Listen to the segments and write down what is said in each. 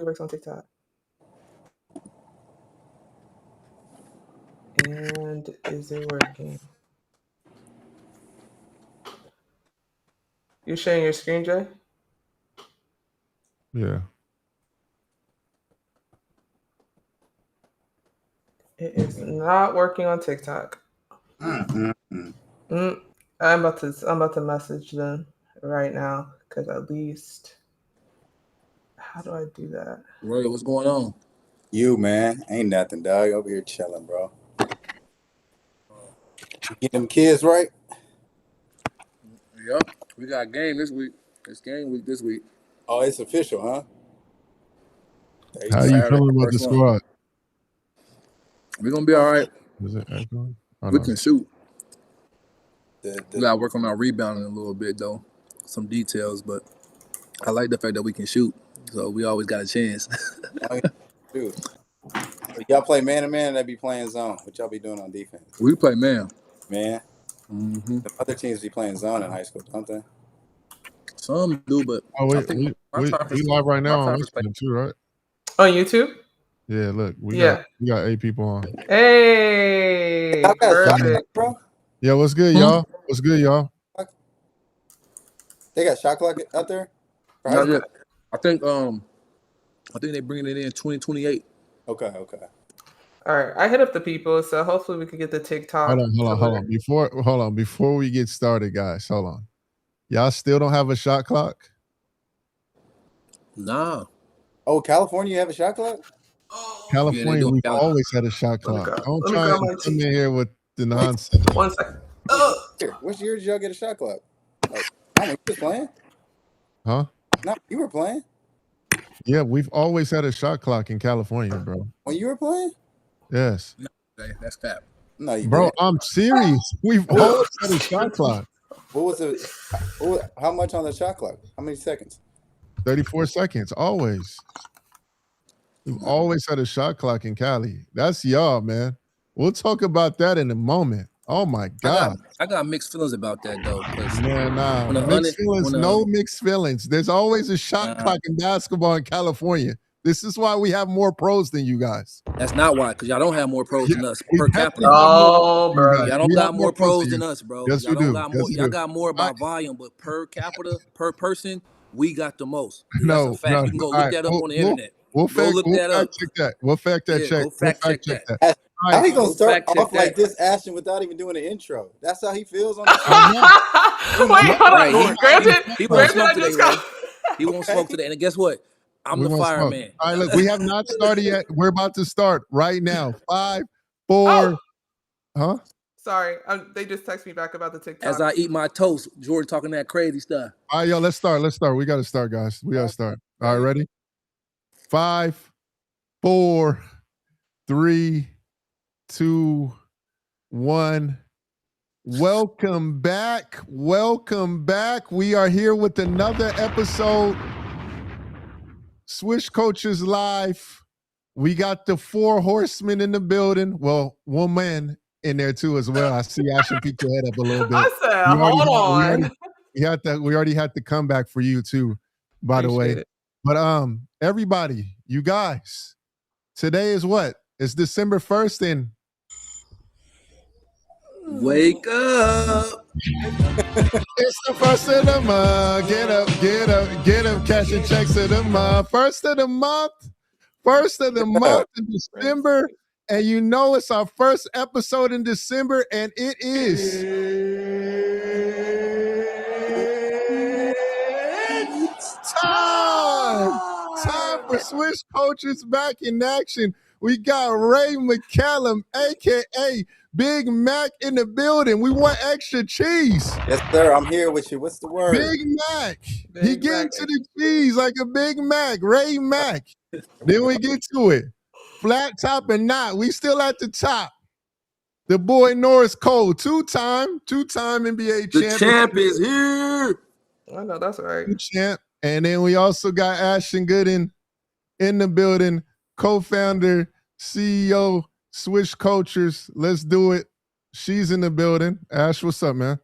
works on TikTok. And is it working? You sharing your screen, Jay? Yeah. It is not working on TikTok. I'm about to message them right now because at least, how do I do that? Roy, what's going on? You, man, ain't nothing, dog. Over here chilling, bro. You get them kids right? Yep, we got a game this week. It's game week this week. Oh, it's official, huh? How you feeling about the squad? We're gonna be all right. Is it echoing? We can shoot. The We gotta work on our rebounding a little bit though, some details. But I like the fact that we can shoot, so we always got a chance. Dude, y'all play man to man, or they be playing zone? What y'all be doing on defense? We play man. Man, Mm-hmm. the other teams be playing zone in high school, don't they? Some do, but we live right now on Instagram too, right? On YouTube? Yeah, look, we got 8 people on. Hey, perfect, bro. Yeah, what's good, y'all? What's good, y'all? They got shot clock out there? Not yet. I think they're bringing it in 2028. Okay. All right, I hit up the people, so hopefully we can get the TikTok. Hold on. Before we get started, guys, hold on. Y'all still don't have a shot clock? Nah. Oh, California, you have a shot clock? California, we've always had a shot clock. Don't try and come in here with the nonsense. 1 second. What year did y'all get a shot clock? You was playing? Huh? No, you were playing? Yeah, we've always had a shot clock in California, bro. When you were playing? Yes. No, that's cap. No, you bro, didn't. I'm serious. We've always had a shot clock. What was it? How much on the shot clock? How many seconds? 34 seconds, always. We've always had a shot clock in Cali. That's y'all, man. We'll talk about that in a moment. Oh my God. I got mixed feelings about that though. Man, nah. No mixed feelings. There's always a shot clock in basketball in California. This is why we have more pros than you guys. That's not why, because y'all don't have more pros than us per capita. Oh, bro. Y'all don't got more pros than us, bro. Yes, y'all we do. Y'all got more by volume, but per capita, per person, we got the most. No, that's a fact. You can go look that up on the internet. We'll fact check that. We'll fact check that. How he gonna start off like this, Ashton, without even doing an intro? That's how he feels on the show. Wait, hold on. Granted, he won't smoke today. He won't smoke today. And guess what? I'm the fireman. All right, look, we have not started yet. We're about to start right now. 5, 4. Huh? Sorry, they just text me back about the TikTok. As I eat my toast, Jordan talking that crazy stuff. All right, yo, let's start. We got to start, guys. We got to start. All right, ready? 5, 4, 3, 2, 1. Welcome back. We are here with another episode. Swish Coaches Live. We got the 4 horsemen in the building. Well, 1 man in there too as well. I see Ashton peek your head up a little bit. I said, hold on. We already had the comeback for you too, by the way. But everybody, you guys, today is what? It's December 1st and wake up. It's the first of the month. Get up, cashing checks of the month. First of the month in December. And you know it's our first episode in December, and it is time for Swish Coaches back in action. We got Ray McCallum, a.k.a. Big Mac in the building. We want extra cheese. Yes, sir. I'm here with you. What's the word? Big Mac. He get into the cheese like a Big Mac. Ray Mac. Then we get to it. Flat top and not. We still at the top. The boy Norris Cole, two-time NBA champ. The champ is here. I know that's right. Champ. And then we also got Ashton Gooden in the building, co-founder, CEO, Swish Coaches. Let's do it. She's in the building. Ash, what's up, man?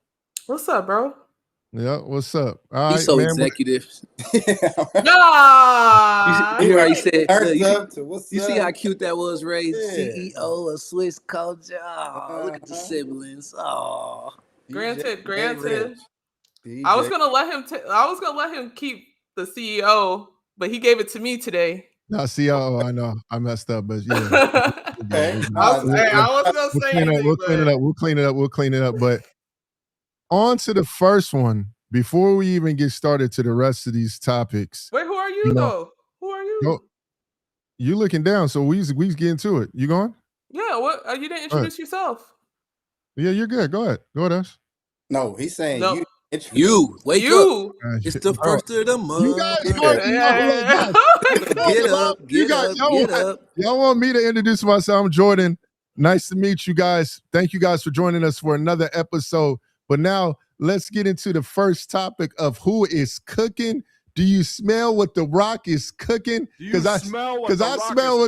What's up, bro? Yeah, what's up? All He's right, so man. executive. Nah. You heard he said, What's you see up? how cute that was, Ray? Yeah. CEO of Swish culture. Oh, look at the siblings. Oh, Granted. DJ. I was gonna let him. I was gonna let him keep the CEO, but he gave it to me today. No, CEO, I know I messed up, but yeah. Okay. I wasn't gonna say anything. We'll clean it up. But on to the first one. Before we even get started to the rest of these topics. Wait, who are you though? Who are you? You looking down, so we get into it. You going? Yeah, what? You didn't introduce yourself. Yeah, you're good. Go ahead, Ash. No, he's saying No. You wake up. It's the first of the month. You guys, get up. Y'all want me to introduce myself? I'm Jordan. Nice to meet you guys. Thank you guys for joining us for another episode. But now let's get into the first topic of who is cooking. Do you smell what the Rock is cooking? Because I smell what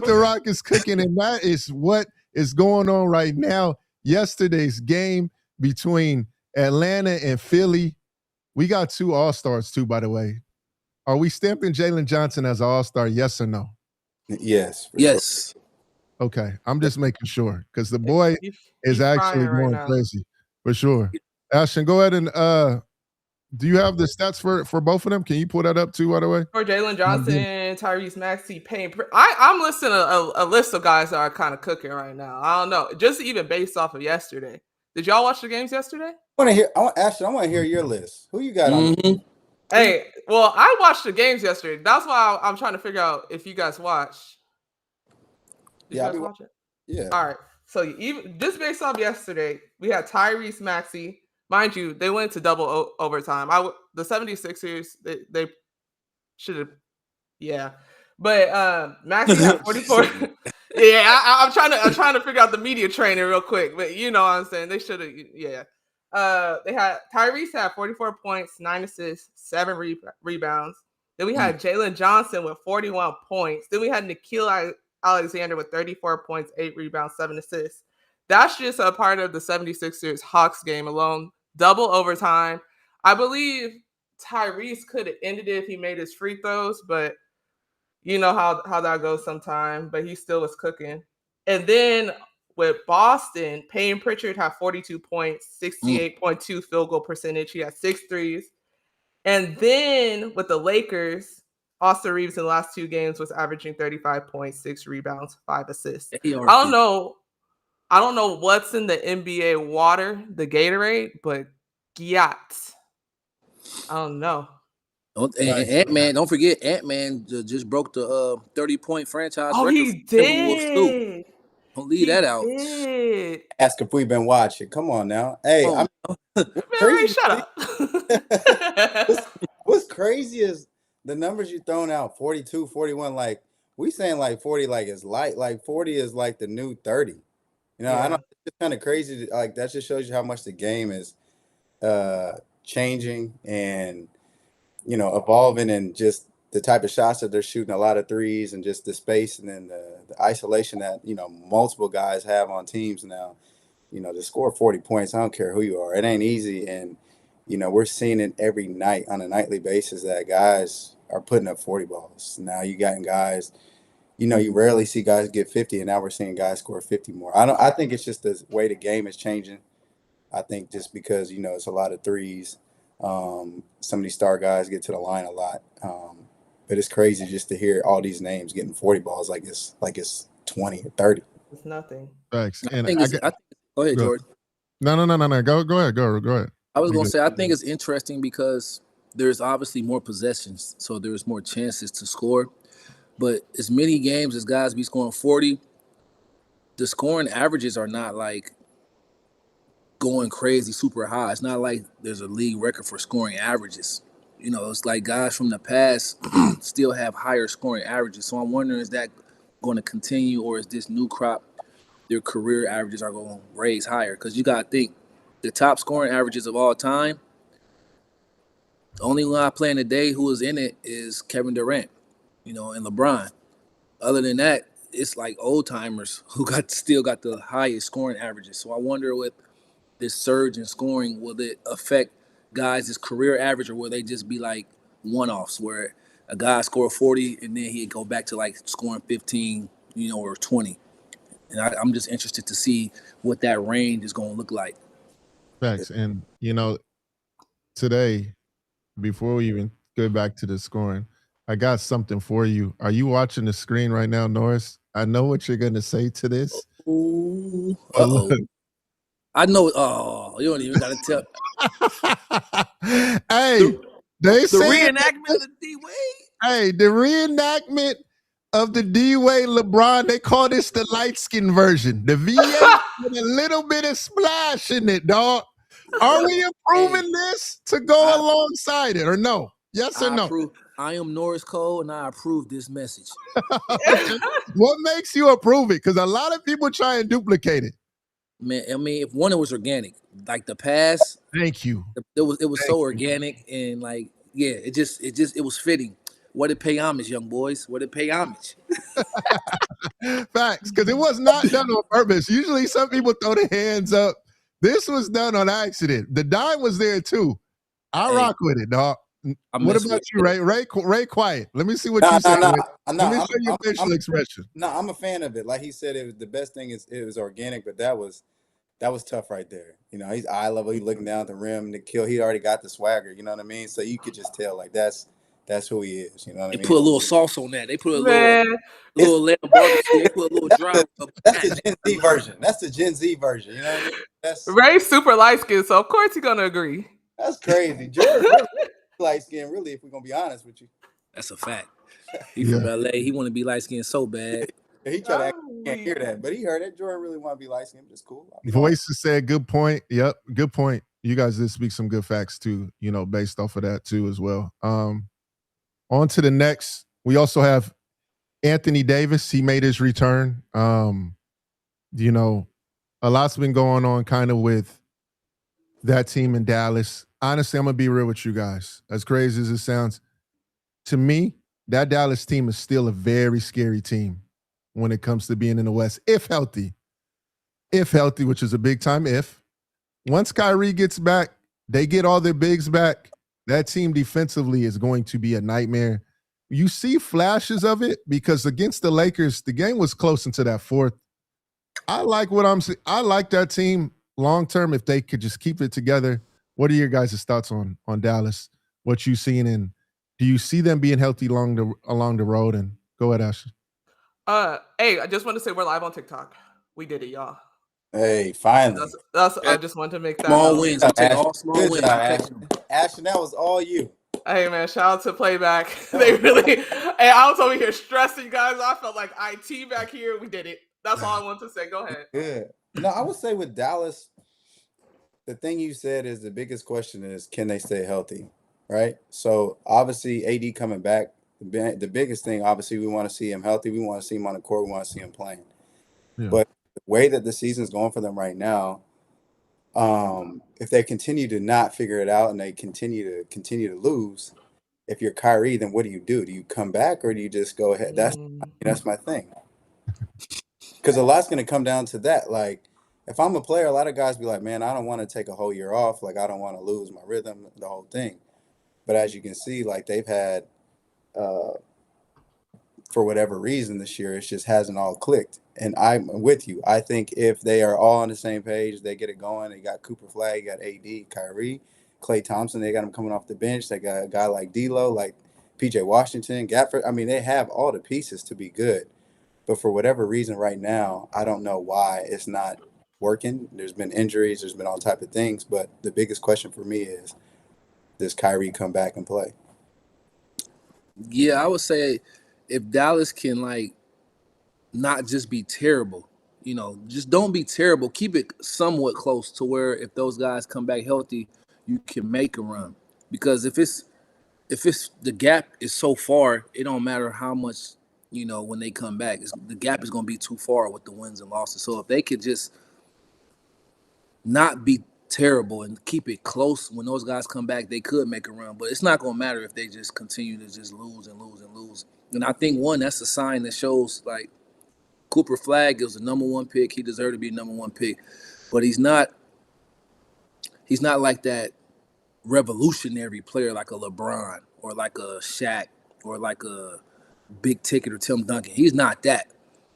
the Rock is cooking, and that is what is going on right now. Yesterday's game between Atlanta and Philly. We got 2 All-Stars too, by the way. Are we stamping Jalen Johnson as an All-Star? Yes or no? Yes. Yes. Okay, I'm just making sure because the boy is actually going crazy for sure. Ashton, go ahead and do you have the stats for both of them? Can you pull that up too, by the way? For Jalen Johnson, Tyrese Maxey, Payne. I'm listing a list of guys that are kind of cooking right now. I don't know, just even based off of yesterday. Did y'all watch the games yesterday? I want to hear your list. Who you got on? Hey, well, I watched the games yesterday. That's why I'm trying to figure out if you guys watched. Did you guys watch it? Yeah. All right. So even just based off yesterday, we had Tyrese Maxey. Mind you, they went to double overtime. The 76ers, they should have, yeah. But Maxey had 44. Yeah, I'm trying to figure out the media training real quick. But you know what I'm saying? They should have, yeah. They had Tyrese had 44 points, 9 assists, 7 rebounds. Then we had Jalen Johnson with 41 points. Then we had Nikhil Alexander with 34 points, 8 rebounds, 7 assists. That's just a part of the 76ers Hawks game alone. Double overtime. I believe Tyrese could have ended it if he made his free throws, but you know how that goes sometime. But he still was cooking. And then with Boston, Payne Pritchard had 42 points, 68.2 field goal percentage. He had 6 threes. And then with the Lakers, Austin Reeves in the last 2 games was averaging 35 points, 6 rebounds, 5 assists. I don't know what's in the NBA water, the Gatorade, but Giat. I don't know. And Ant-Man, don't forget, Ant-Man just broke the 30-point franchise record. He did. Don't leave that out. Ask if we've been watching. Come on now. Hey, shut up. What's crazy is the numbers you thrown out, 42, 41, like we saying like 40 like it's light, like 40 is like the new 30. You know, I don't, it's kind of crazy. Like that just shows you how much the game is changing and, you know, evolving, and just the type of shots that they're shooting, a lot of threes, and just the space, and then the isolation that, you know, multiple guys have on teams now. You know, to score 40 points, I don't care who you are. It ain't easy. And, you know, we're seeing it every night on a nightly basis that guys are putting up 40 balls. Now you got guys, you know, you rarely see guys get 50, and now we're seeing guys score 50 more. I think it's just the way the game is changing. I think just because, you know, it's a lot of threes. Some of these star guys get to the line a lot. But it's crazy just to hear all these names getting 40 balls like it's 20 or 30. It's nothing. Thanks. Go ahead, Jordan. No. Go ahead. I was going to say, I think it's interesting because there's obviously more possessions, so there's more chances to score. But as many games as guys be scoring 40, the scoring averages are not like going crazy super high. It's not like there's a league record for scoring averages. You know, it's like guys from the past still have higher scoring averages. So I'm wondering, is that going to continue, or is this new crop, their career averages are going to raise higher? Because you got to think, the top scoring averages of all time, the only guy playing today who is in it is Kevin Durant, you know, and LeBron. Other than that, it's like old timers who still got the highest scoring averages. So I wonder with this surge in scoring, will it affect guys is career average, or will they just be like one-offs where a guy score 40 and then he'd go back to like scoring 15, or 20? And I'm just interested to see what that range is going to look like. Facts. And, today, before we even go back to the scoring, I got something for you. Are you watching the screen right now, Norris? I know what you're going to say to this. Ooh, uh-oh. I know. Oh, you don't even got to tell. Hey, they The say reenactment of the D-Wade. Hey, the reenactment of the D-Wade LeBron, they call this the light-skin version. The VA with a little bit of splash in it, dog. Are we improving this to go alongside it or no? Yes or no? I am Norris Cole, and I approve this message. What makes you approve it? Because a lot of people try and duplicate it. Man, I mean, if it was organic, like the pass. Thank you. It was so organic and like, yeah, it was fitting. What did pay homage, young boys? What did pay homage? Facts, because it was not done on purpose. Usually some people throw their hands up. This was done on accident. The dime was there too. I rock with it, dog. What about you, Ray? Ray, quiet. Let me see what you say. Let me see your facial expression. No, I'm a fan of it. Like he said, it was the best thing is it was organic, but that was tough right there. He's eye level. He's looking down at the rim to kill. He already got the swagger. You know what I mean? So you could just tell, like that's who he is. You know what I mean? They put a little sauce on that. They put a little lamb barbecue. They put a little dry. That's the Gen Z version. That's the Gen Z version. You know what I mean? That's Ray's super light skinned, so of course he's gonna agree. That's crazy. Jordan light skin, really, if we're gonna be honest with you. That's a fact. He from LA. He want to be light skinned so bad. He tried to act, can't hear that, but he heard it. Jordan really want to be light skinned. It's cool. Voices said, good point. Yep, good point. You guys did speak some good facts too, based off of that too as well. On to the next. We also have Anthony Davis. He made his return. A lot's been going on kind of with that team in Dallas. Honestly, I'm going to be real with you guys. As crazy as it sounds, to me, that Dallas team is still a very scary team when it comes to being in the West, if healthy. If healthy, which is a big time if. Once Kyrie gets back, they get all their bigs back, that team defensively is going to be a nightmare. You see flashes of it because against the Lakers, the game was close into that fourth. I like what I'm saying. I like that team long-term if they could just keep it together. What are your guys' thoughts on Dallas? What you seen, and do you see them being healthy along the road? And go ahead, Ashley. Hey, I just want to say we're live on TikTok. We did it, y'all. Hey, finally. That's I just want to make that small wins. All small wins. Ashton, that was all you. Hey man, shout out to Playback. They really. Hey, I was over here stressing, guys. I felt like IT back here. We did it. That's all I want to say. Go ahead. Good. No, I would say with Dallas, the thing you said is the biggest question is, can they stay healthy, right? So obviously AD coming back, the biggest thing, obviously we want to see him healthy. We want to see him on the court. We want to see him playing. Yeah. But the way that the season's going for them right now, if they continue to not figure it out and they continue to lose, if you're Kyrie, then what do? Do you come back or do you just go ahead? That's my thing. Because a lot's going to come down to that. Like, if I'm a player, a lot of guys be like, man, I don't want to take a whole year off. Like, I don't want to lose my rhythm, the whole thing. But as you can see, like, they've had, for whatever reason this year, it just hasn't all clicked. And I'm with you. I think if they are all on the same page, they get it going. They got Cooper Flag, got AD, Kyrie, Klay Thompson. They got him coming off the bench. They got a guy like D'Lo, like PJ Washington, Gafford. I mean, they have all the pieces to be good. But for whatever reason right now, I don't know why it's not working. There's been injuries. There's been all type of things. But the biggest question for me is, does Kyrie come back and play? Yeah, I would say if Dallas can, like, not just be terrible, just don't be terrible. Keep it somewhat close to where if those guys come back healthy, you can make a run. Because if it's the gap is so far, it don't matter how much, when they come back, the gap is going to be too far with the wins and losses. So if they could just not be terrible and keep it close when those guys come back, they could make a run. But it's not going to matter if they just continue to just lose and lose and lose. And I think, that's a sign that shows, like, Cooper Flag was the number one pick. He deserved to be the number one pick. But he's not like that revolutionary player like a LeBron or like a Shaq or like a Big Ticket or Tim Duncan. He's not that.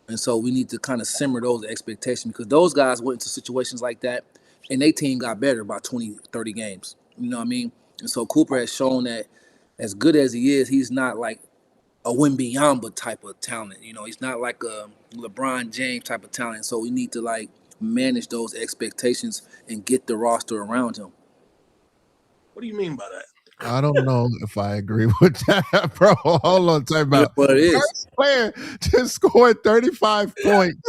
And so we need to kind of simmer those expectations because those guys went into situations like that and their team got better by 20, 30 games. You know what I mean? And so Cooper has shown that as good as he is, he's not like a Wembanyama type of talent. You know, he's not like a LeBron James type of talent. So we need to like manage those expectations and get the roster around him. What do you mean by that? I don't know if I agree with that, bro. Hold on, time out. But it is. First player just scored 35 points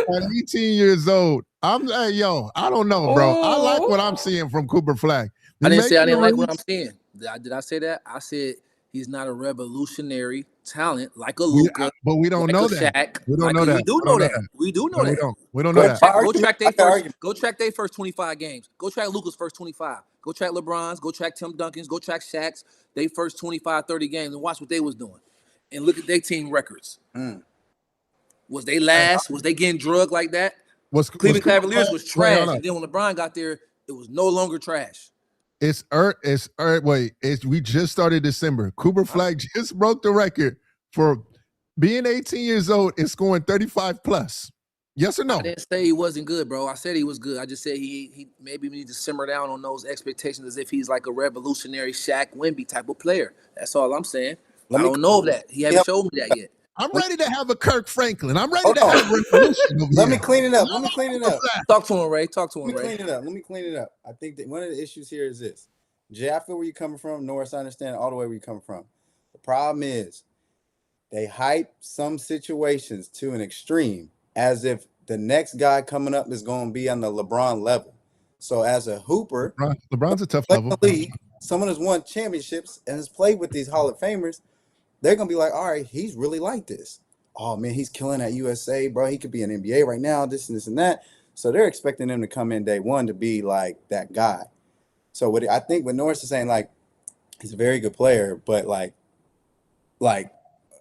at 18 years old. I don't know, bro. I like what I'm seeing from Cooper Flag. I didn't say I didn't like what I'm seeing. Did I say that? I said he's not a revolutionary talent like a Luka. But we don't know that. Shaq. We don't know that. We do know that. We do know that. We don't know that. Go track their first 25 games. Go track Luka's first 25. Go track LeBron's. Go track Tim Duncan's. Go track Shaq's. They first 25, 30 games and watch what they was doing. And look at their team records. Was they last? Was they getting drugged like that? Cleveland Cavaliers was trash. And then when LeBron got there, it was no longer trash. We just started December. Cooper Flag just broke the record for being 18 years old and scoring 35 plus. Yes or no? I didn't say he wasn't good, bro. I said he was good. I just said he maybe we need to simmer down on those expectations as if he's like a revolutionary Shaq Wemby type of player. That's all I'm saying. I don't know that. He hasn't showed me that yet. I'm ready to have a Kirk Franklin. I'm ready to have a revolution. Let me clean it up. Talk to him, Ray. Let me clean it up. I think that one of the issues here is this. Jay, I feel where you're coming from. Norris, I understand all the way where you're coming from. The problem is they hype some situations to an extreme as if the next guy coming up is going to be on the LeBron level. So as a hooper, LeBron's a tough level. Someone has won championships and has played with these Hall of Famers. They're going to be like, all right, he's really like this. Oh, man, he's killing at USA, bro. He could be in NBA right now, this and this and that. So they're expecting him to come in day one to be like that guy. So I think what Norris is saying, like, he's a very good player, but like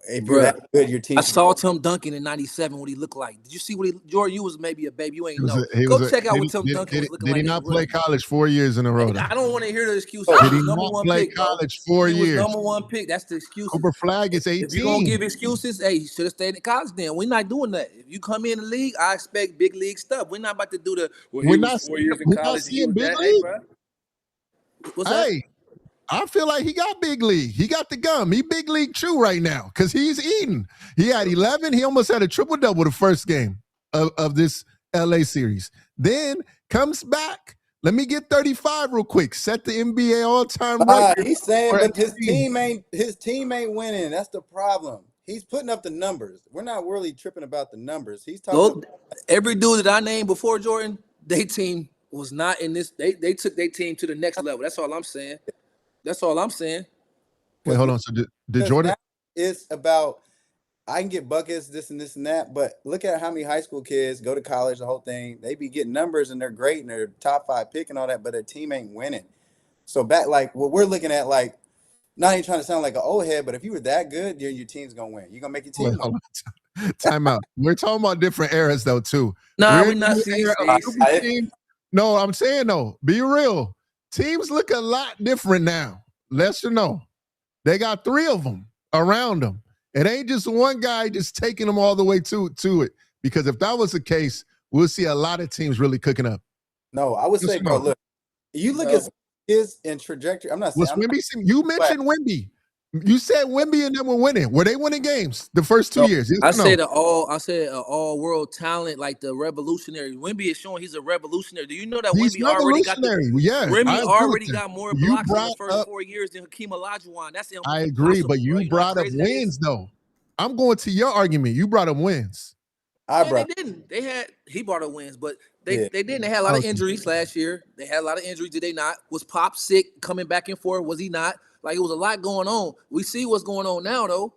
if you're that good, your team. I saw Tim Duncan in '97. What he looked like. Did you see what Jordan? You was maybe a baby. You ain't know. Go check out what Tim Duncan was looking like. Did he not play college 4 years in a row? I don't want to hear the excuse. Did he not play college 4 years? He was number one pick. That's the excuse. Cooper Flag is 18. If you're gonna give excuses, hey, you should have stayed in college. Then we're not doing that. If you come in the league, I expect big league stuff. We're not about to do the. We're not 4 years in college. Seeing big league. What's that? I feel like he got big league. He got the gum. He big league chew right now because he's eating. He had 11. He almost had a triple-double the first game of this LA series. Then comes back. Let me get 35 real quick. Set the NBA all-time record. He's saying, but his team ain't winning. That's the problem. He's putting up the numbers. We're not really tripping about the numbers. He's talking. Every dude that I named before Jordan, their team was not in this. They took their team to the next level. That's all I'm saying. Wait, hold on. So did Jordan? It's about I can get buckets, this and this and that, but look at how many high school kids go to college, the whole thing. They be getting numbers and they're great and they're top 5 pick and all that, but their team ain't winning. So back like what we're looking at, like not even trying to sound like an old head, but if you were that good, your team's gonna win. You're gonna make your team win. Time out. We're talking about different eras though, too. No, we're not saying. No, I'm saying no. Be real. Teams look a lot different now. Let you know. They got 3 of them around them. It ain't just one guy just taking them all the way to it. Because if that was the case, we'll see a lot of teams really cooking up. No, I would say, bro, look, you look at his and trajectory. I'm not saying. You mentioned Wemby. You said Wemby and them were winning. Were they winning games the first 2 years? Yes, I said all world talent, like the revolutionary. Wemby is showing he's a revolutionary. Do you know that Wemby already got got more blocks in the first 4 years than Hakeem Olajuwon? That's I agree, but you brought up wins though. I'm going to your argument. You brought up wins. They didn't. He brought up wins, but they didn't. They had a lot of injuries last year. They had a lot of injuries. Did they not? Was Pop sick coming back and forth? Was he not? Like, it was a lot going on. We see what's going on now, though.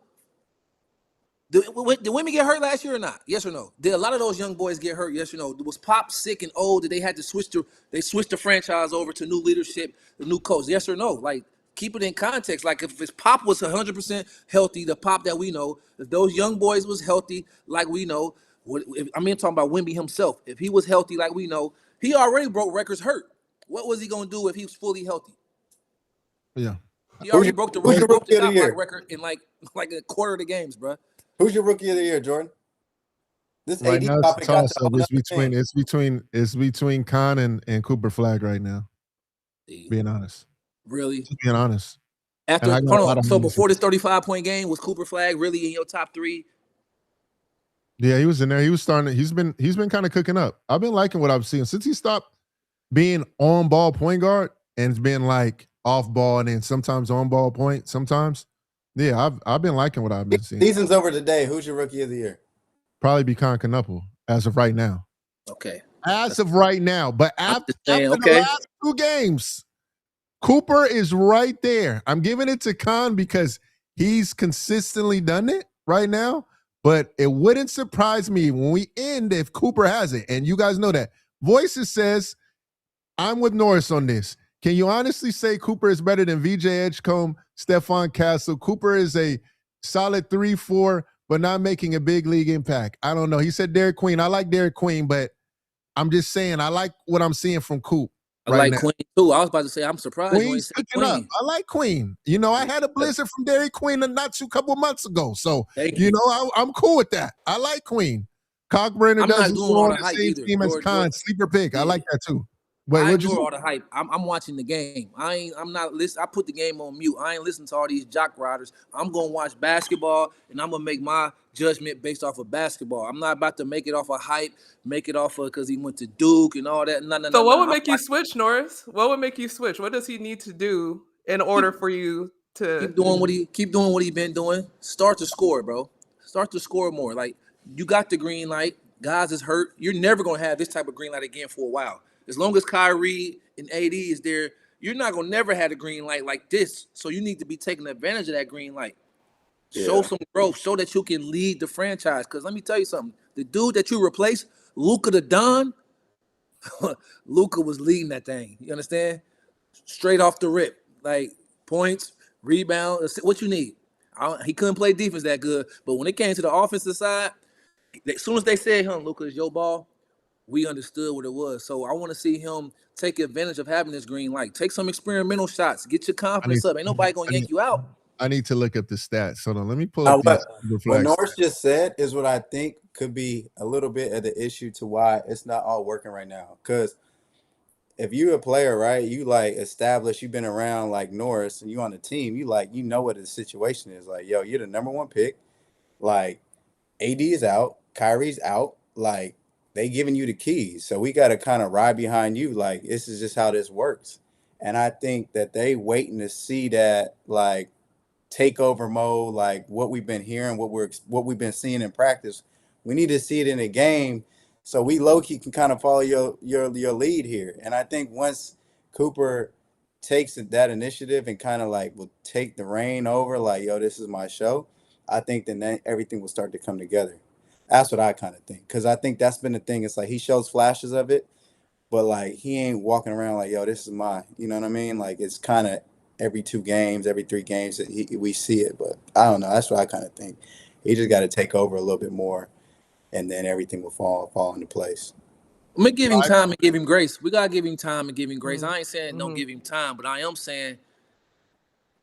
Did women get hurt last year or not? Yes or no? Did a lot of those young boys get hurt? Yes or no? Was Pop sick and old? Did they had to switch the franchise over to new leadership, the new coach? Yes or no? Like, keep it in context. Like, if his Pop was 100% healthy, the Pop that we know, if those young boys was healthy like we know, I'm talking about Wemby himself. If he was healthy like we know, he already broke records hurt. What was he going to do if he was fully healthy? Yeah. He already broke the who's your broke the rookie of the shot year? block record in like a quarter of the games, bro. Who's your rookie of the year, Jordan? This Right AD now it's a topic got toss to a up. whole It's nother between Khan and Cooper Flag right now. Being honest. Really? Just being honest. After, And I got a lot of so before this reasons. 35-point game, was Cooper Flag really in your top 3? Yeah, he was in there. He was starting. He's been kind of cooking up. I've been liking what I've seen since he stopped being on ball point guard and it's been like off ball and then sometimes on ball point. Sometimes, yeah, I've been liking what I've been seeing. Season's over today. Who's your rookie of the year? Probably be Knuckle as of right now. Okay. As of right now, but after saying, the last 2 games, Cooper is right there. I'm giving it to Khan because he's consistently done it right now. But it wouldn't surprise me when we end if Cooper has it. And you guys know that. Voices says, I'm with Norris on this. Can you honestly say Cooper is better than VJ Edgecombe, Stephon Castle? Cooper is a solid 3-4, but not making a big league impact. I don't know. He said Derek Queen. I like Derek Queen, but I'm just saying I like what I'm seeing from Coop. I like Queen too. I was about to say I'm surprised you ain't said Queen. Up. I like Queen. You know, I had a blizzard from Dairy Queen a couple months ago. So, I'm cool with that. I like Queen. Cockburn doesn't go on the same team as Khan. Sleeper pick. Yeah. I like that too. Wait, I ignore all the hype. I'm watching the game. I'm not listening. I put the game on mute. I ain't listening to all these jock riders. I'm gonna watch basketball and I'm gonna make my judgment based off of basketball. I'm not about to make it off of hype, make it off of because he went to Duke and all that. So what would make you switch, Norris? What would make you switch? What does he need to do in order for you to keep doing what he been doing? Start to score, bro. Start to score more. Like you got the green light. Guys is hurt. You're never gonna have this type of green light again for a while. As long as Kyrie and AD is there, you're not going to never have a green light like this. So you need to be taking advantage of that green light. Yeah. Show some growth. Show that you can lead the franchise. Because let me tell you something. The dude that you replaced, Luka the Don, Luka was leading that thing. You understand? Straight off the rip. Like points, rebound, what you need. He couldn't play defense that good. But when it came to the offensive side, as soon as they said, Luka, is your ball, we understood what it was. So I want to see him take advantage of having this green light. Take some experimental shots. Get your confidence up. Ain't nobody going to yank you out. I need to look up the stats. Hold on. Let me pull up what Norris just said is what I think could be a little bit of the issue to why it's not all working right now. Because if you're a player, right, you like established, you've been around like Norris and you on the team, you know what the situation is. Like, yo, you're the number 1 pick. Like, AD is out. Kyrie's out. Like, they giving you the keys. So we got to kind of ride behind you. Like, this is just how this works. And I think that they waiting to see that, like, takeover mode, like what we've been hearing, what we've been seeing in practice. We need to see it in a game so we low-key can kind of follow your lead here. And I think once Cooper takes that initiative and kind of like will take the reign over, like, yo, this is my show, I think then everything will start to come together. That's what I kind of think. Because I think that's been the thing. It's like he shows flashes of it, but like he ain't walking around like, yo, this is mine. You know what I mean? Like it's kind of every 2 games, every 3 games that we see it. But I don't know. That's what I kind of think. He just got to take over a little bit more, and then everything will fall into place. I'm going to give him time and give him grace. We got to give him time and give him grace. I ain't saying don't give him time, but I am saying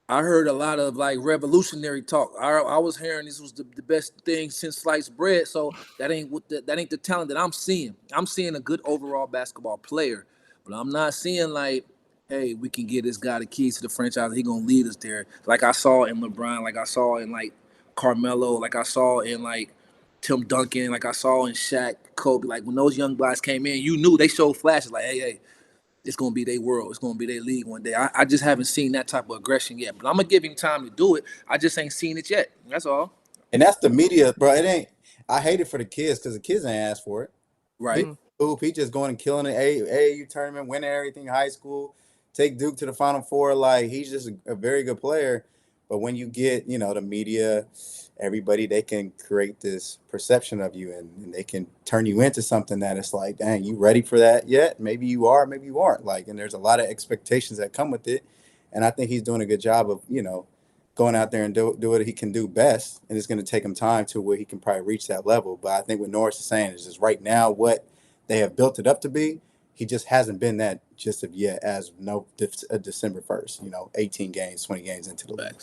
I heard a lot of like revolutionary talk. I was hearing this was the best thing since sliced bread. So that ain't the talent that I'm seeing. I'm seeing a good overall basketball player, but I'm not seeing like, hey, we can get this guy the keys to the franchise. He gonna lead us there. Like I saw in LeBron, like I saw in like Carmelo, like I saw in like Tim Duncan, like I saw in Shaq, Kobe. Like when those young guys came in, you knew they showed flashes. Like, hey. It's going to be their world. It's going to be their league one day. I just haven't seen that type of aggression yet. But I'm going to give him time to do it. I just ain't seen it yet. That's all. And that's the media, bro. It ain't – I hate it for the kids because the kids ain't asked for it. Right. He just going and killing the AAU tournament, winning everything, high school, take Duke to the Final Four. Like, he's just a very good player. But when you get, the media, everybody, they can create this perception of you and they can turn you into something that it's like, dang, you ready for that yet? Maybe you are, maybe you aren't. Like, and there's a lot of expectations that come with it. And I think he's doing a good job of, going out there and do what he can do best. And it's going to take him time to where he can probably reach that level. But I think what Norris is saying is just right now what they have built it up to be, He just hasn't been that just of yet as December 1st, 18 games, 20 games into the league.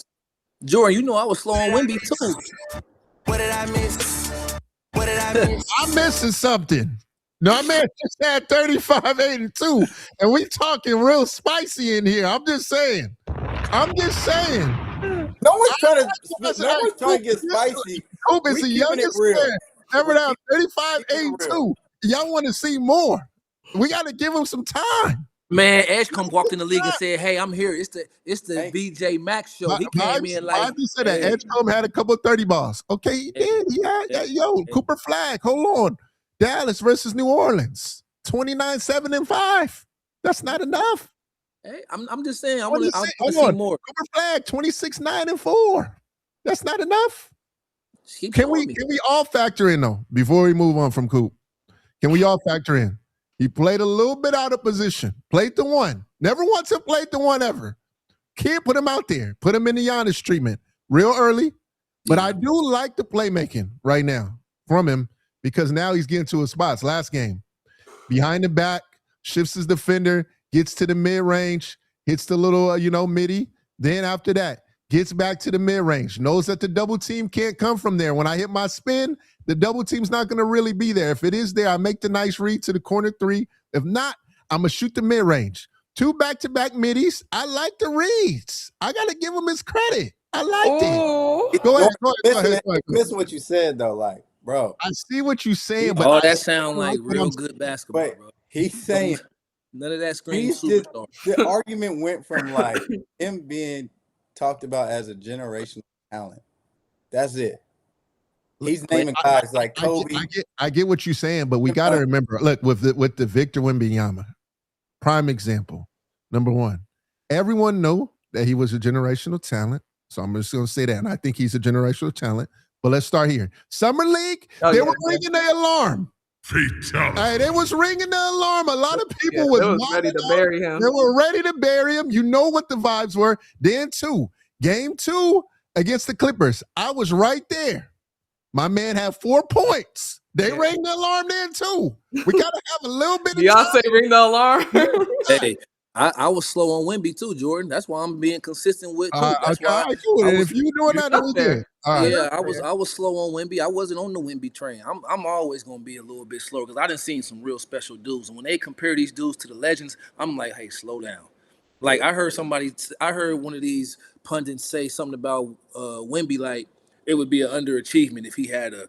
Jordan, I was slow on Wemby too. What did I miss? What did I miss? I'm missing something. No, I man just had 35-82, and we talking real spicy in here. I'm just saying. No one's trying to get spicy. Coop is the youngest man ever down 35-82. Y'all want to see more? We got to give him some time. Man, Edgecombe walked in the league and said, "Hey, I'm here. It's the BJ Max show." He came in like he said that Edgecombe had a couple of 30 balls. Okay, he did. Cooper Flag. Hold on. Dallas versus New Orleans. 29-7-5. That's not enough. Hey, I'm just saying. I want to see more. Cooper Flag 26-9-4. That's not enough. Can we all factor in though before we move on from Coop? Can we all factor in? He played a little bit out of position. Played the one. Never once have played the one ever. Can't put him out there. Put him in the Giannis treatment real early. But I do like the playmaking right now from him because now he's getting to his spots. Last game, behind the back, shifts his defender, gets to the mid-range, hits the little, midi. Then after that, gets back to the mid-range, knows that the double team can't come from there. When I hit my spin, the double team's not going to really be there. If it is there, I make the nice read to the corner three. If not, I'm going to shoot the mid-range. 2 back-to-back middies. I like the reads. I got to give him his credit. I liked it. Go ahead. Listen what you said, though. Like, bro. I see what you're saying, but that sound like real good basketball, bro. He's saying none of that screen superstar. The argument went from like him being talked about as a generational talent. That's it. He's naming guys like Kobe. I get what you're saying, but we got to remember. Look, with the Victor Wembanyama, prime example. Number one, everyone know that he was a generational talent. So I'm just going to say that, and I think he's a generational talent. But let's start here. Summer League, they were ringing their alarm. Hey, they was ringing the alarm. A lot of people was ready to bury him. They were ready to bury him. You know what the vibes were. Then game 2 against the Clippers. I was right there. My man had 4 points. They rang the alarm then too. We gotta have a little bit of Beyonce ring the alarm. Hey, I was slow on Wemby too, Jordan. That's why I'm being consistent with. That's why if you doing that, then we good. I was slow on Wemby. I wasn't on the Wemby train. I'm always gonna be a little bit slower because I done seen some real special dudes. And when they compare these dudes to the legends, I'm like, hey, slow down. Like I heard one of these pundits say something about Wemby, like it would be an underachievement if he had a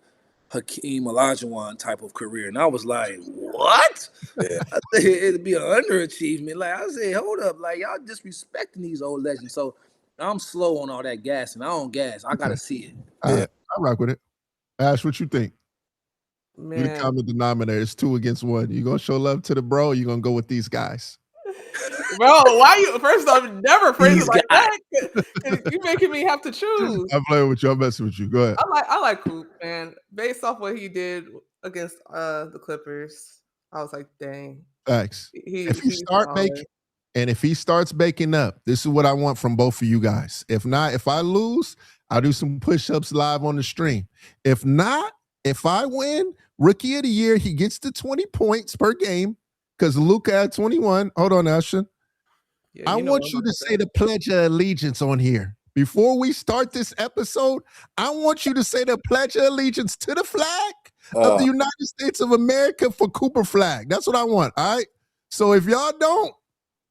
Hakeem Olajuwon type of career. And I was like, what? Yeah. I think it'd be an underachievement. Like I said, hold up, like y'all disrespecting these old legends. So I'm slow on all that gas, and I don't gas. I gotta see it. I rock with it. Ash, what you think? Man. You the common denominator. It's 2 against 1. You gonna show love to the bro, or you gonna go with these guys? Bro, why you? First off, never phrase it like that. You making me have to choose. I'm playing with you. I'm messing with you. Go ahead. I like Coop, man. Based off what he did against the Clippers, I was like, dang. Thanks. If he starts baking up, this is what I want from both of you guys. If not, if I lose, I'll do some push-ups live on the stream. If not, if I win, Rookie of the Year, he gets to 20 points per game. Because Luka had 21. Hold on, Ashton. Yeah, I want you to say the Pledge of Allegiance on here. Before we start this episode, I want you to say the Pledge of Allegiance to the flag of the United States of America for Cooper Flag. That's what I want, all right? So if y'all don't,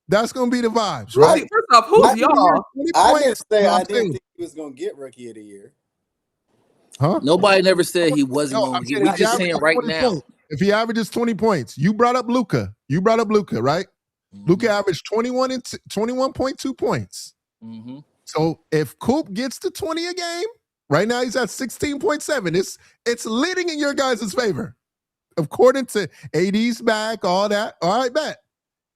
that's going to be the vibes, right? First off, who's y'all? I didn't think he was going to get Rookie of the Year. Huh? Nobody never said he wasn't going to get. We're just saying right now. If he averages 20 points, you brought up Luka, right? Mm-hmm. Luka averaged 21.2 points. Mm-hmm. So if Coop gets to 20 a game, right now he's at 16.7. It's leading in your guys' favor. According to AD's back, all that. All right, bet.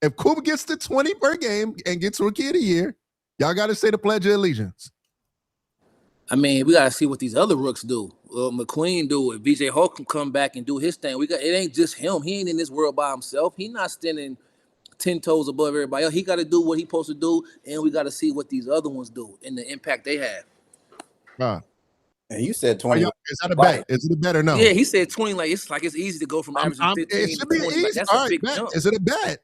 If Coop gets to 20 per game and gets Rookie of the Year, y'all got to say the Pledge of Allegiance. I mean, we got to see what these other rooks do. McQueen do it. VJ Hulk can come back and do his thing. It ain't just him. He ain't in this world by himself. He not standing 10 toes above everybody else. He got to do what he supposed to do, and we got to see what these other ones do and the impact they have. And you said Are 20. you, is that a bet? Is it a bet or no? Yeah, he said 20. Like it's easy to go from averaging 15 it should to be 20. easy. Like, that's All a right, big bet. jump. Is it a bet?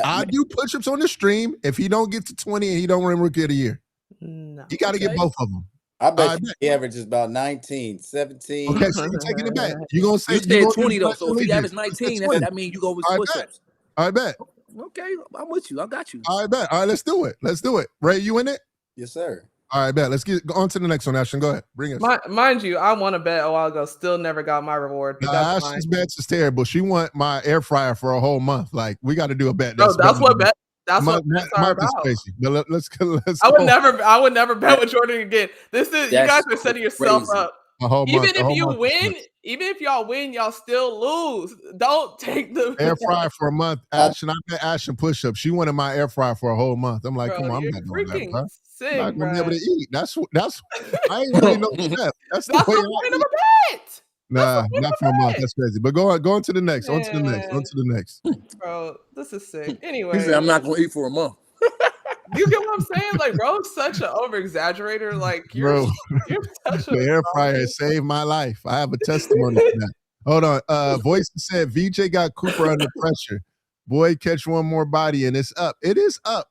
I man, do push-ups on the stream. If he don't get to 20 and he don't win Rookie of the Year, No. you got to get both of them. I bet he averages about 19, 17. Okay, so you're taking the bet. You gonna say You said 20 though. So if he averaged legit. 19, that means you go with push-ups. I bet. Okay, I'm with you. I got you. I bet. All right, let's do it. Let's do it. Ray, you in it? Yes, sir. All right, bet. Let's go on to the next one, Ashton. Go ahead. Bring us. Mind you, I won a bet a while ago. Still never got my reward. But that's Ashton's bets is terrible. She want my air fryer for a whole month. Like, we got to do a bet. That's what bets are about. But let's I would never bet with Jordan again. You guys are setting yourself up. Even if y'all win, y'all still lose. Don't take the air fryer for a month. Ashton, I bet Ashton push-up. She wanted my air fryer for a whole month. I'm like, come on, I'm not doing that, bro. Sick, I'm not gonna bro. be able to eat. That's I ain't really know that. That's the way point of a bet. Nah, not for a month. That's crazy. But go on to the next. On to the next. Bro, this is sick. Anyway. He said, I'm not gonna eat for a month. You get what I'm saying? Like, bro, such an over-exaggerator. Like, you're such the air fryer saved my life. I have a testimony to that. Hold on. Voice said VJ got Cooper under pressure. Boy, catch one more body and it's up. It is up.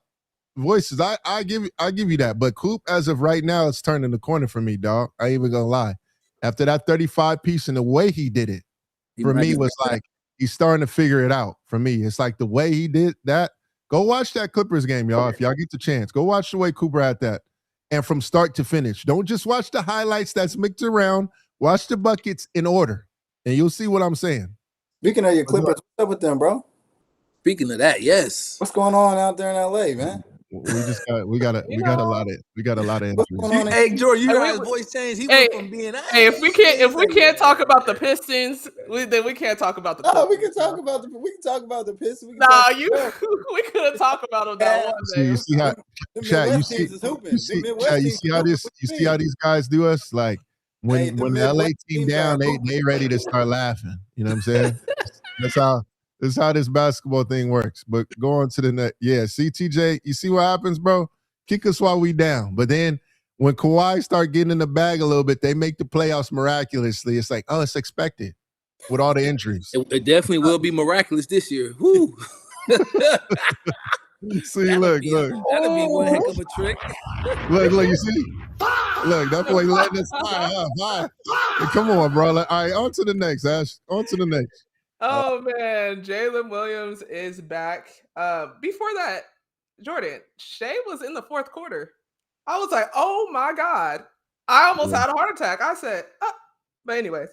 Voices, I give you that. But Coop, as of right now, it's turning the corner for me, dog. I ain't even gonna lie. After that 35 piece and the way he did it, for me was like he's starting to figure it out. For me, it's like the way he did that. Go watch that Clippers game, y'all. If y'all get the chance, go watch the way Cooper had that. And from start to finish. Don't just watch the highlights that's mixed around. Watch the buckets in order. And you'll see what I'm saying. Speaking of your Clippers, what's up with them, bro? Speaking of that, yes. What's going on out there in LA, man? We got a lot of injuries. Hey, Jordan, you heard his voice change. He went from being if we can't talk about the Pistons, then we can't talk about the Clippers. We can talk about the Pistons. We couldn't talk about them that one day. You see how these guys do us? Like when the LA team down, they ready to start laughing. You know what I'm saying? That's how this basketball thing works. But go on to the next. Yeah, see, TJ, you see what happens, bro? Kick us while we down. But then when Kawhi start getting in the bag a little bit, they make the playoffs miraculously. It's like, oh, it's expected with all the injuries. It definitely will be miraculous this year. Woo. See, look. That'll be one heck of a trick. Look, you see? Look, that boy letting us fire. Come on, bro. All right, on to the next, Ash. On to the next. Oh man, Jalen Williams is back. Before that, Jordan, Shea was in the fourth quarter. I was like, oh my God. I almost had a heart attack. I said, but anyways,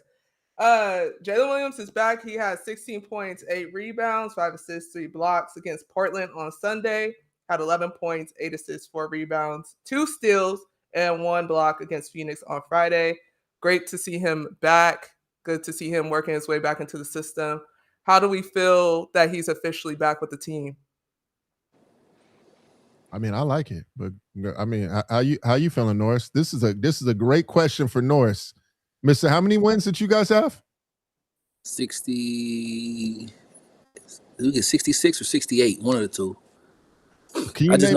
Jalen Williams is back. He has 16 points, 8 rebounds, 5 assists, 3 blocks against Portland on Sunday. Had 11 points, 8 assists, 4 rebounds, 2 steals, and 1 block against Phoenix on Friday. Great to see him back. Good to see him working his way back into the system. How do we feel that he's officially back with the team? I mean, I like it, but I mean, how you feeling, Norris? This is a great question for Norris. Mister, how many wins did you guys have? 60. Did we get 66 or 68? One of the two. I just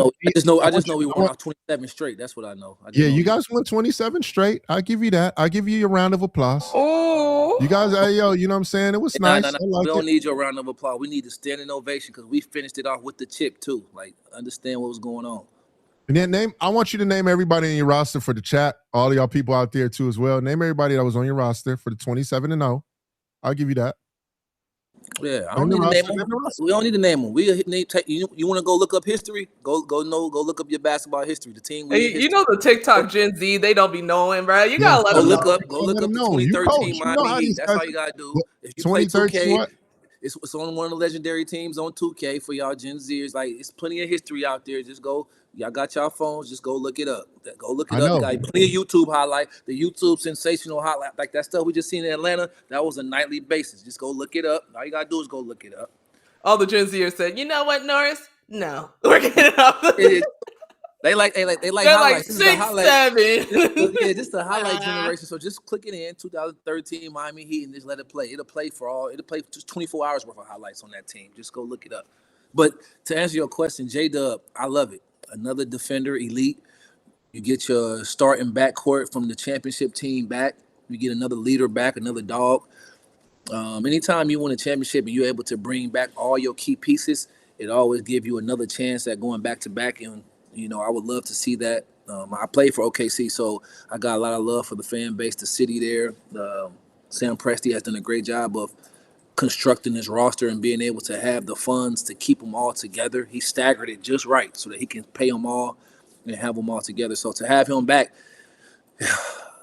know we won off 27 straight. That's what I know. You guys won 27 straight. I'll give you that. I'll give you a round of applause. Oh, you guys, you know what I'm saying? It was nice. We don't need your round of applause. We need a standing ovation because we finished it off with the chip too. Like, understand what was going on. And then I want you to name everybody in your roster for the chat. All of y'all people out there too as well. Name everybody that was on your roster for the 27-0. I'll give you that. Yeah, I don't need to name them. We don't need to name them. You want to go look up history? Go look up your basketball history. The team. You know the TikTok Gen Z, they don't be knowing, bro. You gotta let them look know. up. Go look up the 2013 Miami Heat. That's all you gotta do. If you play 2K, it's on one of the legendary teams on 2K for y'all Gen Zers. Like, it's plenty of history out there. Just go. Y'all got y'all phones. Just go look it up. Go look it up. You got plenty of YouTube highlight. The YouTube sensational highlight, like that stuff we just seen in Atlanta. That was a nightly basis. Just go look it up. All you gotta do is go look it up. All the Gen Zers said, "You know what, Norris? No, we're getting up." They like They're highlights. Like 6, 7. Yeah, just the highlight generation. So just click it in 2013 Miami Heat and just let it play. It'll play just 24 hours worth of highlights on that team. Just go look it up. But to answer your question, J-Dub, I love it. Another defender, elite. You get your starting backcourt from the championship team back. You get another leader back, another dog. Anytime you win a championship and you're able to bring back all your key pieces, it always gives you another chance at going back to back. And, I would love to see that. I played for OKC, so I got a lot of love for the fan base, the city there. Sam Presti has done a great job of constructing his roster and being able to have the funds to keep them all together. He staggered it just right so that he can pay them all and have them all together. So to have him back,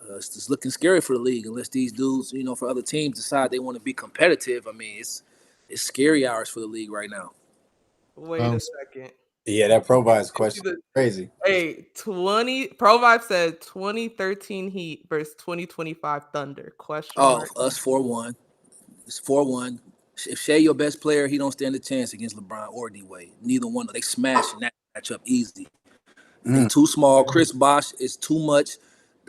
it's looking scary for the league unless these dudes, for other teams decide they want to be competitive. I mean, it's scary hours for the league right now. Wait a second. Yeah, that Pro Vibes question is crazy. Hey, Pro Vibe said 2013 Heat versus 2025 Thunder. Question mark. Us 4-1. It's 4-1. If Shea your best player, he don't stand a chance against LeBron or D-Wade. Neither one. They smashing that matchup easy. They too small. Chris Bosh is too much.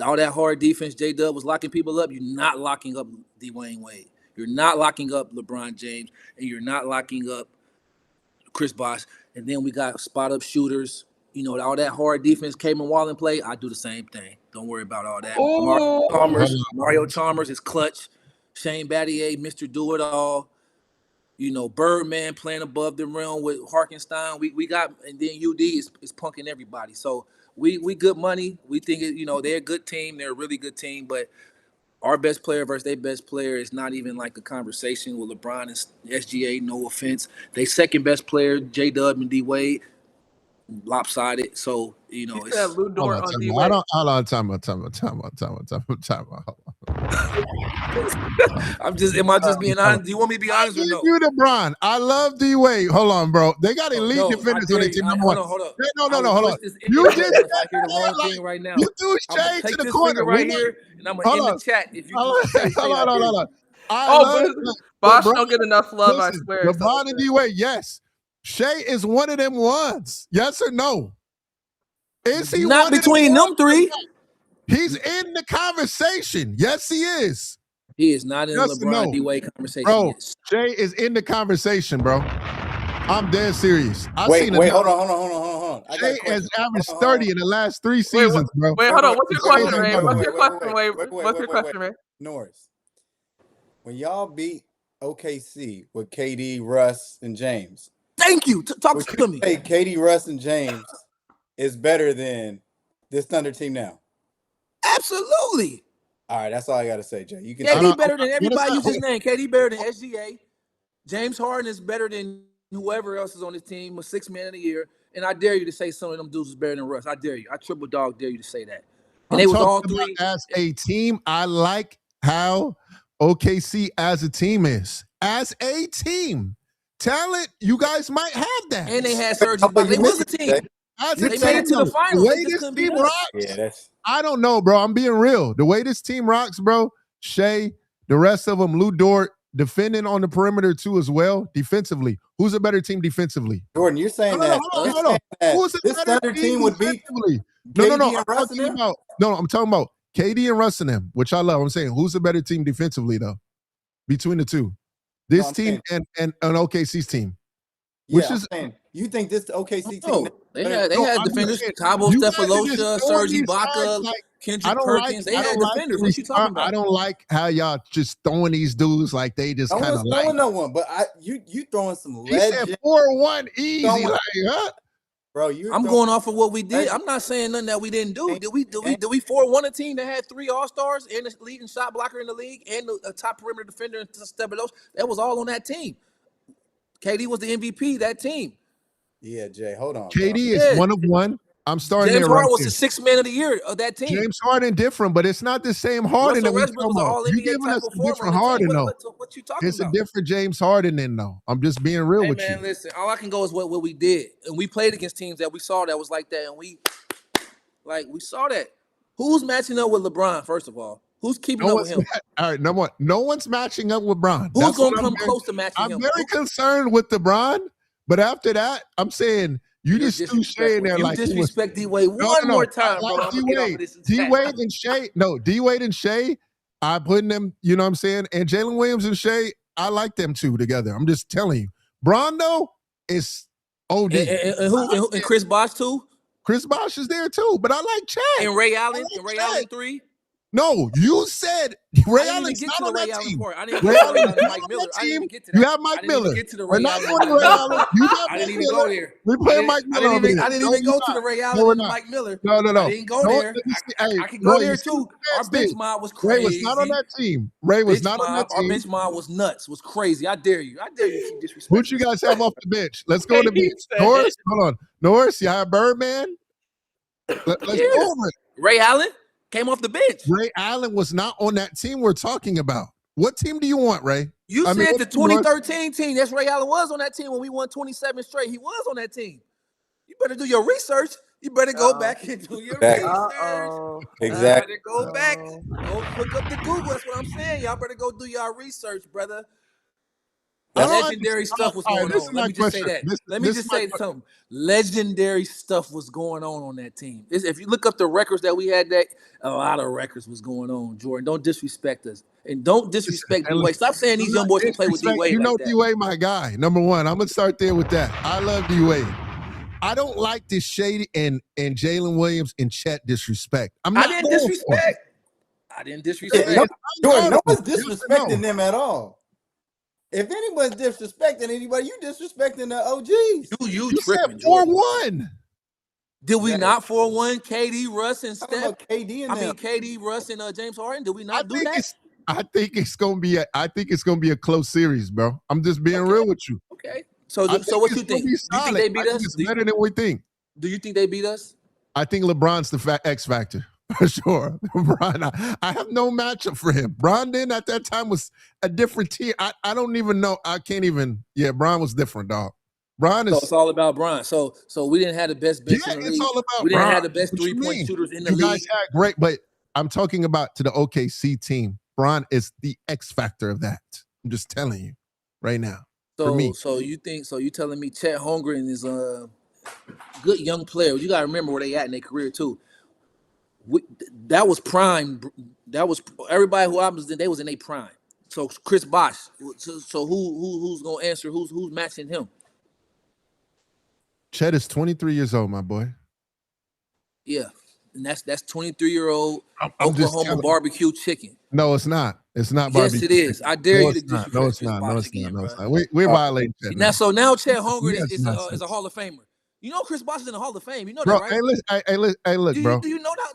All that hard defense, J-Dub was locking people up. You're not locking up Dwayne Wade. You're not locking up LeBron James. And you're not locking up Chris Bosh. And then we got spot-up shooters. All that hard defense, Kevin Wallen play, I do the same thing. Don't worry about all that. Mario Chalmers is clutch. Shane Battier, Mr. Do-It-All. Birdman playing above the rim with Harkenstein. We got, and then UD is punking everybody. So we good money. We think they're a good team. They're a really good team, but our best player versus their best player is not even like a conversation with LeBron and SGA. No offense. They second best player, J-Dub and D-Wade, lopsided. So it's Lou Dort on D-Wade. Hold on, time out. Am I just being honest? Do you want me to be honest or no? You LeBron. I love D-Wade. Hold on, bro. They got elite defenders on their team. Hold on. Hold on. You just I hear the wrong thing right now. You threw shade to the corner right here, and I'm gonna in the chat. If you hold on. Bosh don't get enough love. I swear. LeBron and D-Wade, yes. Shea is one of them ones. Yes or no? Is he not between them three? He's in the conversation. Yes, he is. He is not in the LeBron D-Wade conversation. Bro, Shea is in the conversation, bro. I'm dead serious. Wait, hold on. Shea has averaged 30 in the last 3 seasons, bro. Wait, hold on. What's your question, Ray? What's your question, Ray? Norris, when y'all beat OKC with KD, Russ, and James. Thank you. Talk to me. Hey, KD, Russ, and James is better than this Thunder team now. Absolutely. All right, that's all I got to say, Jay. You can. KD better than everybody you just named. KD better than SGA. James Harden is better than whoever else is on this team. A 6th man of the year. And I dare you to say some of them dudes is better than Russ. I dare you. I triple dog dare you to say that. And they was all three. As a team, I like how OKC as a team is. As a team. Talent, you guys might have that. And they had Serge Ibaka. They was a team. They made it to the finals. The way this team rocks, I don't know, bro. I'm being real. The way this team rocks, bro, Shea, the rest of them, Lou Dort, defending on the perimeter too as well, defensively. Who's a better team defensively? Jordan, you're saying that who's a this better team would beat No. I'm talking about KD and Russ and them, which I love. I'm saying who's a better team defensively, though, between the two? This team and OKC's team. Which is saying, you think this OKC team? They had defenders. Cabo Stefalosha, Serge Ibaka, Kendrick Perkins. They had defenders. What you talking about? I don't like how y'all just throwing these dudes like they just kind of like. No one, but you throwing some legend. He said 4-1 easy, like, huh? Bro, I'm going off of what we did. I'm not saying nothing that we didn't do. Did we 4-1 a team that had 3 All-Stars and the leading shot blocker in the league and a top perimeter defender in Stefalosha? That was all on that team. KD was the MVP of that team. Yeah, Jay, hold on. KD is one of one. I'm starting James there. Harden was the 6th man of the year of that team. James Harden different, but it's not the same Harden that we're talking about. You're giving us a different Harden, though. What you talking about? It's a different James Harden, then, though. I'm just being real with you. Listen, all I can go is what we did. And we played against teams that we saw that was like that. And we saw that. Who's matching up with LeBron, first of all? Who's keeping up with him? All right, number one. No one's matching up with Bron. Who's going to come close to matching him? I'm very concerned with the Bron, but after that, I'm saying you just threw Shea in there like you disrespect D-Wade one more time, bro. D-Wade and Shea. No, D-Wade and Shea, I put them, you know what I'm saying? And Jalen Williams and Shea, I like them two together. I'm just telling you. Bron, though, is OD. And Chris Bosh, too? Chris Bosh is there too, but I like Chet. And Ray Allen, like and Ray Chet. Allen 3. No, you said Ray Allen's not on that team. I didn't Ray get to Allen Ray is Allen and not Mike on Miller. that I didn't team. even get to that. You have Mike I didn't Miller. even get to the We're Ray not Allen. going to Ray Allen. You got I Mike didn't even Miller. go there. We're playing Mike Miller over there. I didn't No, even you're go to not. the Ray No, Allen we're and not. Mike Miller. No. I didn't go there. Hey, I can go Ray, there you see too. what Our Vance bench did? mob was Ray crazy. was not on that team. Ray was not on that Our team. bench mob was nuts. Was crazy. I dare you. I dare you to keep disrespecting. Who'd you guys have off the bench? Let's go to the bench. Norris, hold on. Norris, you have Birdman. Let's go over it. Ray Allen came off the bench. Ray Allen was not on that team we're talking about. What team do you want, Ray? You said the 2013 team. That's Ray Allen was on that team when we won 27 straight. He was on that team. You better do your research. You better go back and do your research. Exactly. Go back. Go look up the Google. That's what I'm saying. Y'all better go do y'all research, brother. Legendary stuff was going on. Let me just say that. Let me just say something. Legendary stuff was going on that team. If you look up the records that we had, that a lot of records was going on. Jordan, don't disrespect us, and don't disrespect D-Wade. Stop saying these young boys can play with D-Wade. You know like that. D-Wade, my guy. Number one, I'm gonna start there with that. I love D-Wade. I don't like this Shady and Jalen Williams and Chet disrespect. I didn't disrespect. Jordan, no one's disrespecting them at all. If anyone's disrespecting anybody, you disrespecting the OGs. You said tripping, 4-1. Did we not 4-1 KD, Russ, and Steph? KD Russ and James Harden. Did we not do that? I think it's gonna be a close series, bro. I'm just being real with you. Okay. So what you think? You think they beat us? It's better than we think. Do you think they beat us? I think LeBron's the X factor. For sure. LeBron, I have no matchup for him. Bron then at that time was a different tier. I don't even know. I can't even. Yeah, Bron was different, dog. Bron is. So it's all about Bron. So we didn't have the best bench in the league. It's all about we didn't Bron. have the best 3-point shooters in the league. You guys had great, but I'm talking about to the OKC team. Bron is the X factor of that. I'm just telling you right now. So you telling me Chet Holmgren is a good young player? You got to remember where they at in their career too. That was prime. That was everybody who I was. They was in their prime. So Chris Bosh. So who's gonna answer? Who's matching him? Chet is 23 years old, my boy. Yeah, and that's 23-year-old Oklahoma barbecue chicken. No, it's not. It's not barbecue. Yes, it is. I dare you to disrespect No, it's not. No, it's not. We're violating Chet. Now, Chet Holmgren is a Hall of Famer. You know Chris Bosh is in the Hall of Fame. You know that, right? Hey, look, bro. Do you know that?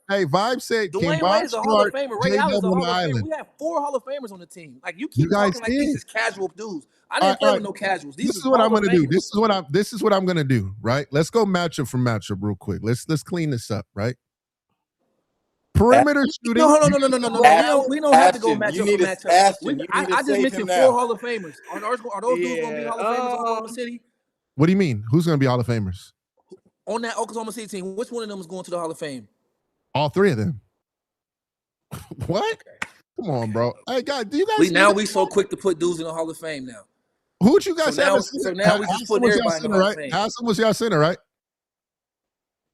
Vibe said, Dwayne Wade is a Hall of Famer. Ray Allen is a Hall of Famer. We have 4 Hall of Famers on the team. Like you keep talking like these is casual dudes. I didn't play with no casuals. This is what I'm gonna do. This is what I'm gonna do. Right? Let's go matchup for matchup real quick. Let's clean this up. Right? Perimeter shooting. No. We don't have to go matchup for matchup. I just mentioned 4 Hall of Famers. Are those dudes gonna be Hall of Famers in Oklahoma City? What do you mean? Who's going to be Hall of Famers? On that Oklahoma City team, which one of them is going to the Hall of Fame? All 3 of them. What? Okay. Come on, bro. Hey, God, do you guys... We so quick to put dudes in the Hall of Fame now. Who'd you guys have? So now we just put everybody in the Hall of Fame. Haslam was y'all center, right?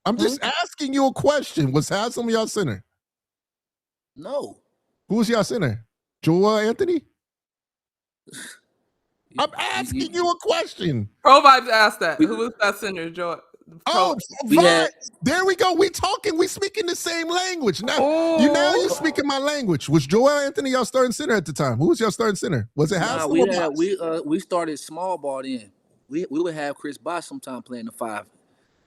I'm just asking you a question. Was Haslam y'all center? No. Who was y'all center? Joel Anthony? I'm asking you a question. Pro Vibes asked that. Who was that center, Joe? There we go. We talking. We speaking the same language. Now you speaking my language. Was Joel Anthony y'all starting center at the time? Who was y'all starting center? Was it Haslam? We started small ball then. We would have Chris Bosh sometime playing the 5.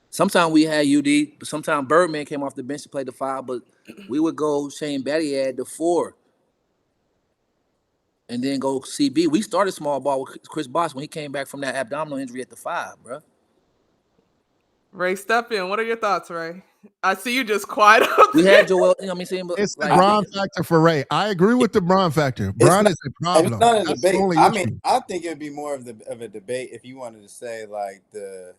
Sometimes we had UD, but sometimes Birdman came off the bench to play the 5. But we would go Shane Battier the 4. And then go CB. We started small ball with Chris Bosh when he came back from that abdominal injury at the 5, bro. Ray, step in. What are your thoughts, Ray? I see you just quiet up there. We had Joel. It's the Bron factor for Ray. I agree with the Bron factor. Bron is a problem. It's not a debate. I think it'd be more of a debate if you wanted to say like the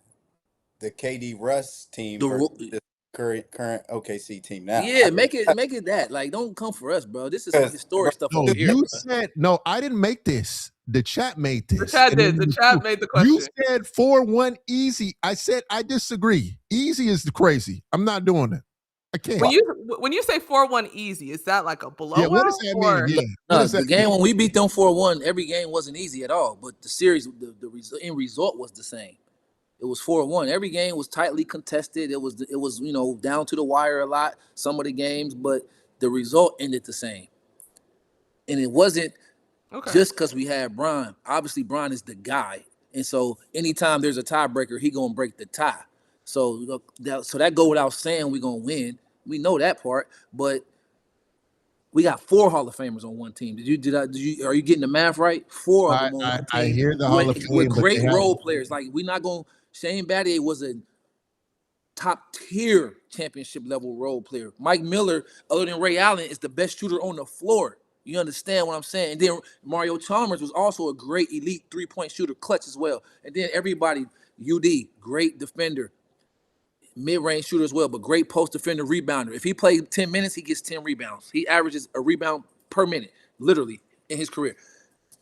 KD Russ team versus the current OKC team now. Yeah, make it that. Like, don't come for us, bro. This is some historic stuff over here. You said no. I didn't make this. The chat made this. The chat did. The chat made the question. You said 4-1 easy. I said I disagree. Easy is crazy. I'm not doing it. I can't. When you say 4-1 easy, is that like a blowout? Yeah, what does that mean? Yeah. No, the game when we beat them 4-1, every game wasn't easy at all. But the series, the end result was the same. It was 4-1. Every game was tightly contested. It was down to the wire a lot, some of the games, but the result ended the same. And it wasn't just because we had Bron. Obviously, Bron is the guy. And so anytime there's a tiebreaker, he going to break the tie. So that go without saying we're going to win. We know that part, but we got 4 Hall of Famers on one team. Are you getting the math right? 4 of them on one team. I hear the Hall of Fame, with great role players. Like we're not going. Shane Battier was a top tier championship level role player. Mike Miller, other than Ray Allen, is the best shooter on the floor. You understand what I'm saying? And then Mario Chalmers was also a great elite 3-point shooter, clutch as well. And then everybody, UD, great defender, mid-range shooter as well, but great post defender, rebounder. If he plays 10 minutes, he gets 10 rebounds. He averages a rebound per minute, literally, in his career.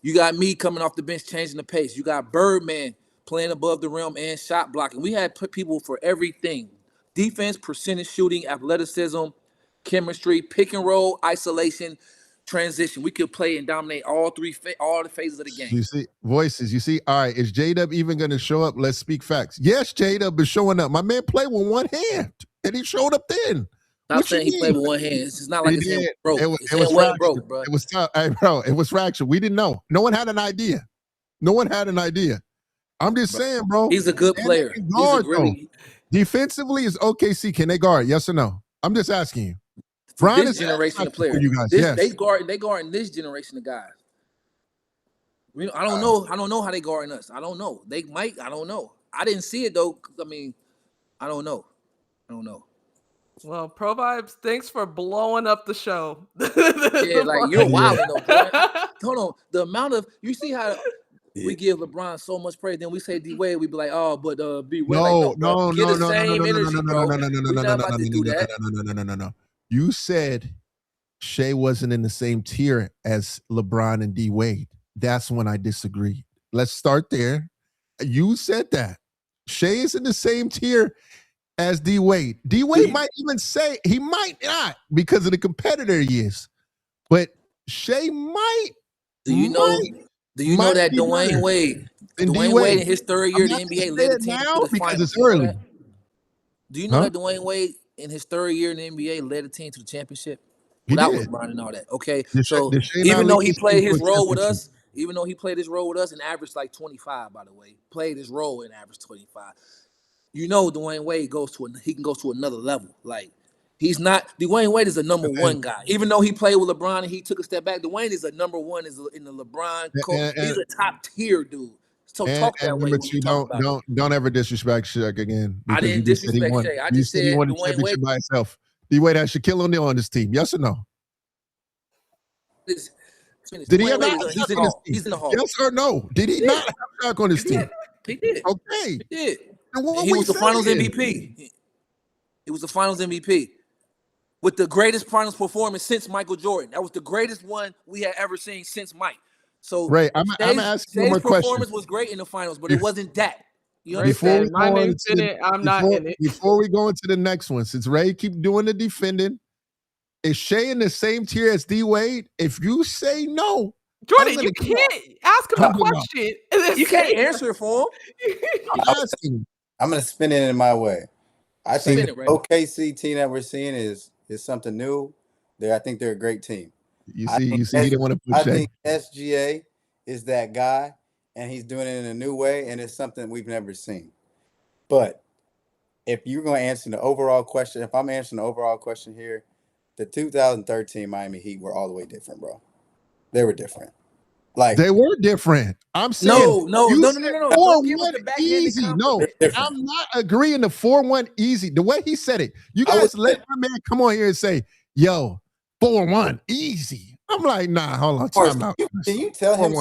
You got me coming off the bench, changing the pace. You got Birdman playing above the rim and shot blocking. We had people for everything. Defense, percentage shooting, athleticism, chemistry, pick and roll, isolation, transition. We could play and dominate all the phases of the game. You see, voices. You see, all right, is J-Dub even going to show up? Let's speak facts. Yes, J-Dub is showing up. My man played with one hand, and he showed up then. Not saying he played with one hand. It's not like his hand broke. His hand wasn't broke, bro. It was tough. Hey, bro, it was fractured. We didn't know. No one had an idea. I'm just saying, bro. He's a good player. Defensively, is OKC. Can they guard? Yes or no? I'm just asking you. Bron this generation of players. You guys. Yes. They guarding this generation of guys. I don't know. I don't know how they guarding us. I don't know. They might. I don't know. I didn't see it though. I mean, I don't know. Well, Pro Vibes, thanks for blowing up the show. Yeah, like you're wild though, bro. Hold on. The amount of you see how we give LeBron so much praise, then we say D Wade, we be like, oh, but B Wade. No. You said Shea wasn't in the same tier as LeBron and D Wade. That's when I disagreed. Let's start there. You said that. Shea is in the same tier as D Wade. D Wade might even say he might not because of the competitor he is. But Shea might. Do you know that Dwayne Wade in his third year in the NBA led the team to the finals? It's early. Do you know that Dwayne Wade in his third year in the NBA led the team to the championship? Without LeBron and all that. Okay. So even though he played his role with us, and averaged like 25, by the way, played his role and averaged 25. You know, Dwayne Wade he can go to another level. Like Dwayne Wade is a number one guy. Even though he played with LeBron and he took a step back, Dwayne is a number one in the LeBron coach. He's a top tier dude. So talk that way. But you don't ever disrespect Shaq again. I didn't disrespect Shaq. I just said he won the championship by himself. D Wade has Shaquille O'Neal on this team. Yes or no? Did he have He's in the Hall. Yes or no? Did he not have Shaq on his team? He did. Okay. He did. He was the Finals MVP. He was the Finals MVP with the greatest Finals performance since Michael Jordan. That was the greatest one we had ever seen since Mike. So Ray, I'm asking one more question. His performance was great in the Finals, but it wasn't that. You understand? My name's in it. I'm not in it. Before we go into the next one, since Ray keep doing the defending, is Shea in the same tier as D Wade? If you say no, Jordan, you can't ask him a question. You can't answer it for him. I'm going to spin it in my way. I think the OKC team that we're seeing is something new. I think they're a great team. You see, he didn't want to put Shea. I think SGA is that guy, and he's doing it in a new way, and it's something we've never seen. But if you're going to answer the overall question, if I'm answering the overall question here, the 2013 Miami Heat were all the way different, bro. They were different. Like they were different. I'm saying no. 4-1 easy. No, I'm not agreeing to 4-1 easy. The way he said it, you guys let my man come on here and say, "Yo, 4-1 easy." I'm like, nah, hold on. Time out. Can you tell him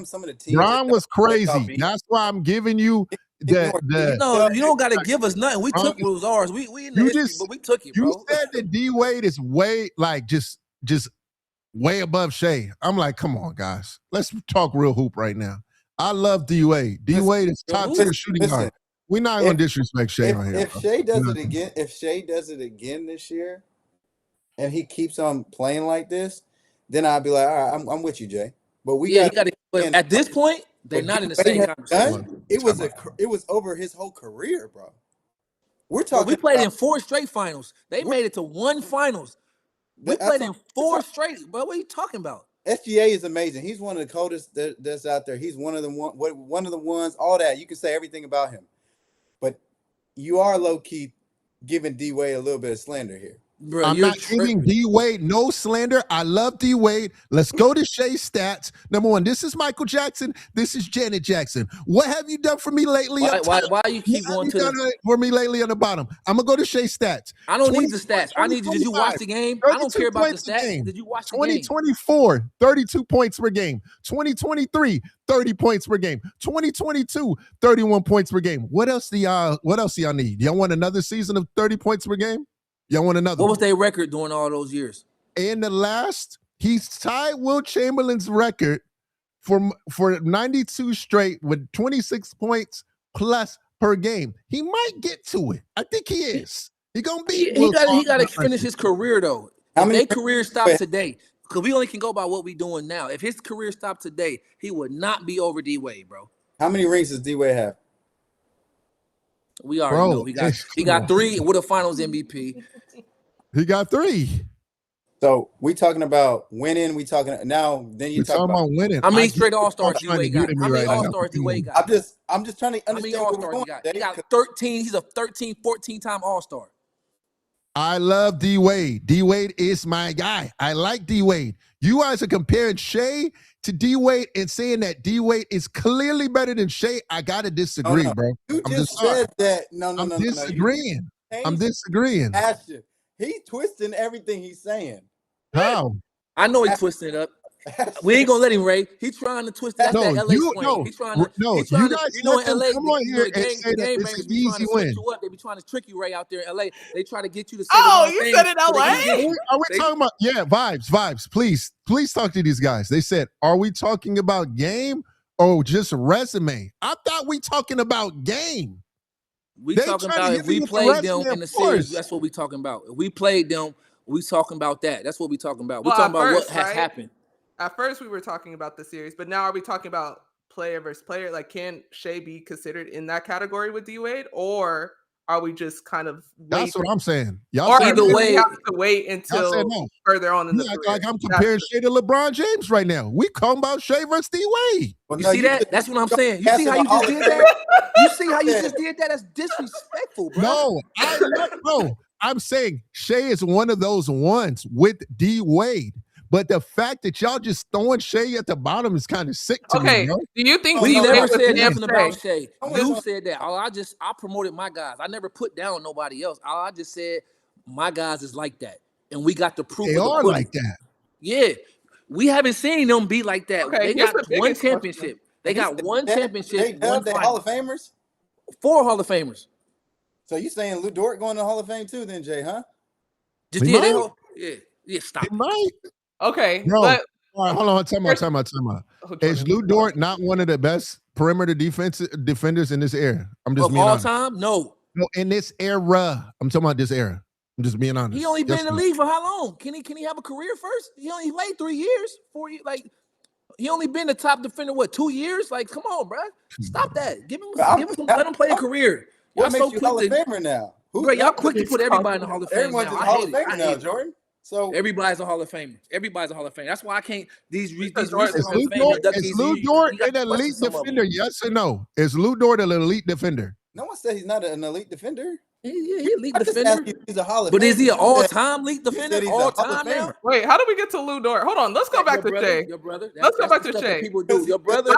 some of the teams? Ron was crazy. That's why I'm giving you the. No, you don't got to give us nothing. We took what was ours. We in the history, but we took it, bro. You said that D Wade is way like just way above Shea. I'm like, come on, guys. Let's talk real hoop right now. I love D Wade. D Wade is top tier shooting guard. We're not going to disrespect Shea on here. If Shea does it again this year, and he keeps on playing like this, then I'd be like, all right, I'm with you, Jay. But you got to. At this point, They're But not in the D-Wade same had conversation. it was over his whole career, bro. We're talking. We played in 4 straight finals. They made it to 1 finals. We played in 4 straight. But what are you talking about? SGA is amazing. He's one of the coldest that's out there. He's one of the ones. All that you can say everything about him, but you are low key giving D-Wade a little bit of slander here. Bro, I'm not giving D-Wade no slander. I love D-Wade. Let's go to Shay's stats. Number 1, this is Michael Jackson. This is Janet Jackson. What have you done for me lately? Why you keep going to the for me lately on the bottom? I'm gonna go to Shay's stats. I don't need the stats. I need you. Did you watch the game? I don't care about the stats. Did you watch the game? 2024, 32 points per game. 2023, 30 points per game. 2022, 31 points per game. What else do y'all need? Y'all want another season of 30 points per game? Y'all want another? What was their record during all those years? In the last, he's tied Will Chamberlain's record for 92 straight with 26 points plus per game. He might get to it. I think he is. He gonna be. He got to finish his career though. If their career stopped today, because we only can go by what we doing now. If his career stopped today, he would not be over D-Wade, bro. How many rings does D-Wade have? We already know he got 3 with a Finals MVP. He got 3. So we talking about winning. We talking now. Then you talking about winning. How many straight All-Stars D-Wade got? How many All-Stars D-Wade got? I'm just trying to understand. How many All-Stars he got? He got 13. He's a 14-time All-Star. I love D-Wade. D-Wade is my guy. I like D-Wade. You guys are comparing Shea to D-Wade and saying that D-Wade is clearly better than Shea. I gotta disagree, bro. You just said that. I'm disagreeing. I'm disagreeing. He's twisting everything he's saying. How? I know he's twisting it up. We ain't gonna let him, Ray. He's trying to twist it. That's that LA swing. He's trying to. No, he's trying you to, guys you know, in LA, come on here and say that it's an easy win. They be trying to trick you, Ray, out there in LA. They try to get you to say you said in LA? Are we talking about vibes? Please talk to these guys. They said, are we talking about game or just resume? I thought we talking about game. We talking about if we played them in the series. That's what we talking about. If we played them, we talking about that. That's what we talking about. We're talking about what has happened. At first, we were talking about the series, but now are we talking about player versus player? Like, can Shea be considered in that category with D-Wade, or are we just kind of waiting? That's what I'm saying. Y'all or either way, we have to wait until further on in the career. Like I'm comparing Shea to LeBron James right now. We talking about Shea versus D-Wade. Well, you see that? That's what I'm saying. You see how you just did that? You see how you just did that? That's disrespectful, bro. No, I'm saying Shea is one of those ones with D-Wade. But the fact that y'all just throwing Shea at the bottom is kind of sick to me. Bro. Do you think we never said nothing about Shea? You said that. I promoted my guys. I never put down nobody else. I just said my guys is like that, and we got the proof. They are like that. Yeah, we haven't seen them be like that. Okay, they got one championship. They got one championship. They Hall of Famers. 4 Hall of Famers. So you saying Lou Dort going to Hall of Fame too, then Jay? Huh? Yeah. Stop. He might. Okay, bro. But all right, hold on. Time out. Is Lou Dort not one of the best perimeter defenders in this era? I'm just being honest. Of all time? No, in this era. I'm talking about this era. I'm just being honest. He only been in the league for how long? Can he have a career first? He only played 3 years, 4 years. Like he only been the top defender 2 years? Like, come on, bro. Stop that. Give him let him play a career. What makes you Hall of Famer now? Bro, y'all quick to put everybody in the Hall of Fame. Everyone's in the Hall of Famer now, Jordan. So everybody's a Hall of Famer. Everybody's a Hall of Famer. That's why I can't. These recent Hall of Fame inductees. Is Lou Dort an elite defender? Yes or no? Is Lou Dort an elite defender? No one said he's not an elite defender. Yeah, he's elite defender. He's a Hall of Famer. But is he an all-time elite defender? All time now? Wait, how do we get to Lou Dort? Hold on, let's go back to Shea. Your brother. Let's go back to Shea. People do. Your brother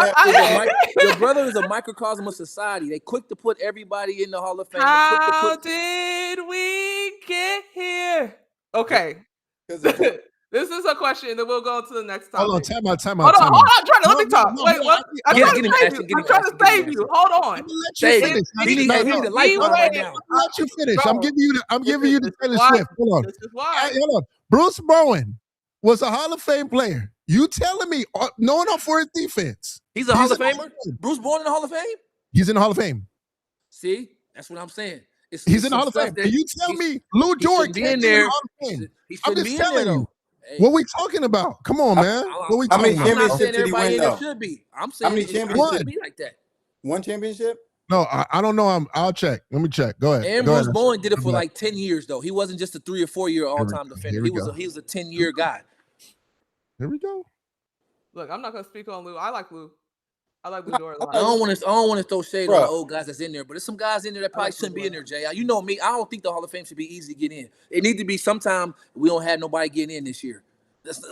is a microcosm of society. They quick to put everybody in the Hall of Fame. How did we get here? Okay. This is a question, then we'll go on to the next topic. Hold on, time out. Hold on, Jordan, let me talk. Wait, what? I'm trying to save you. Hold on. He need the light right now. Let you finish. I'm giving you the Taylor Swift. Hold on. This is why. Hold on. Bruce Bowen was a Hall of Fame player. You telling me, no enough for his defense. He's a Hall of Famer? Bruce Bowen in the Hall of Fame? He's in the Hall of Fame. See? That's what I'm saying. He's in the Hall of Fame. And you tell me Lou Dort can't be in the Hall of Fame. I'm just telling you. What we talking about? Come on, man. What we How many talking about? I'm not saying championships did he everybody win, in there though? should be. I'm How saying many it championships? should be like that. One championship? No, I don't know. I'll check. Let me check. Go ahead. And Go Bruce ahead. Bowen did it for like 10 years, though. He wasn't just a 3 or 4 year all-time defender. Here He we was go. a 10-year guy. Here we go. Look, I'm not gonna speak on Lou. I like Lou. I like Lou Dort a lot. I don't want to throw shade on Bro. the old guys that's in there, but there's some guys in there that probably shouldn't be in there, Jay. You know me. I don't think the Hall of Fame should be easy to get in. It need to be sometime we don't have nobody getting in this year.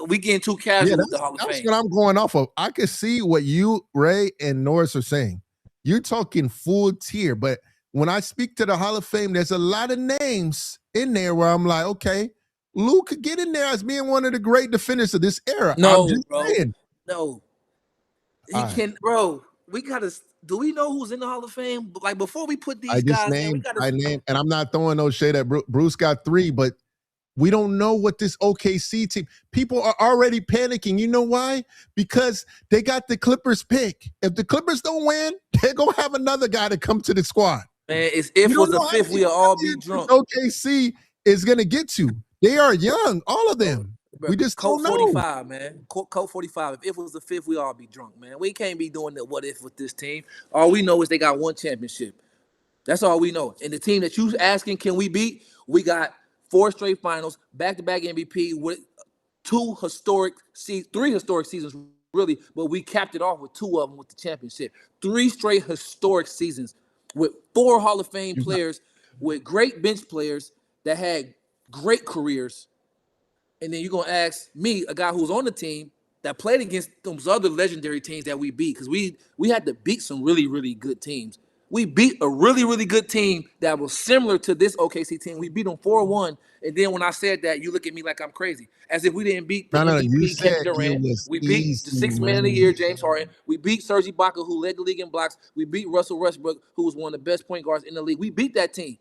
We getting too casual with the Hall of That's Fame. what I'm going off of. I can see what you, Ray, and Norris are saying. You're talking full tier, but when I speak to the Hall of Fame, there's a lot of names in there where I'm like, okay, Lou could get in there as being one of the great defenders of this era. No, I'm just bro. saying. No. He All right. can, bro. We gotta. Do we know who's in the Hall of Fame? Like before we put these I just guys in, we named, gotta. I named, and I'm not throwing no shade at Bruce got 3, but we don't know what this OKC team. People are already panicking. You know why? Because they got the Clippers pick. If the Clippers don't win, they're gonna have another guy to come to the squad. Man, if it was the fifth, we'll all be drunk. OKC is gonna get you. They are young, all of them. Bro, We just Colt don't know. 45, man. Colt 45. If it was the fifth, we all be drunk, man. We can't be doing the what if with this team. All we know is they got one championship. That's all we know. And the team that you asking, can we beat? We got 4 straight finals, back-to-back MVP with 3 historic seasons, really, but we capped it off with 2 of them with the championship. 3 straight historic seasons with 4 Hall of Fame players, with great bench players that had great careers. And then you're going to ask me, a guy who's on the team that played against those other legendary teams that we beat, because we had to beat some really, really good teams. We beat a really, really good team that was similar to this OKC team. We beat them 4-1. And then when I said that, you look at me like I'm crazy. As if we didn't beat the MVP, Kevin Durant. We beat the 6th man of the year, James Harden. We beat Serge Ibaka, who led the league in blocks. We beat Russell Westbrook, who was one of the best point guards in the league. We beat that team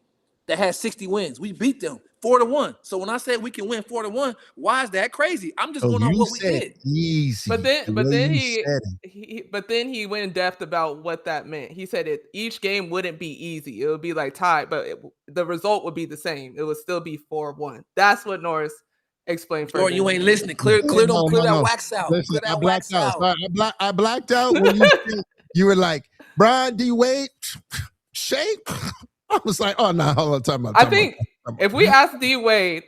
that had 60 wins. We beat them 4-1. So when I said we can win 4-1, why is that crazy? I'm just going on what we did. Easy. But then he went in depth about what that meant. He said each game wouldn't be easy. It would be like tied, but the result would be the same. It would still be 4-1. That's what Norris explained. Or you ain't listening. Clear that wax out. Listen, Clear that wax out. I blacked out when you were like, Brian D. Wade, shape. I was like, oh no, hold on, time out. I think if we asked D. Wade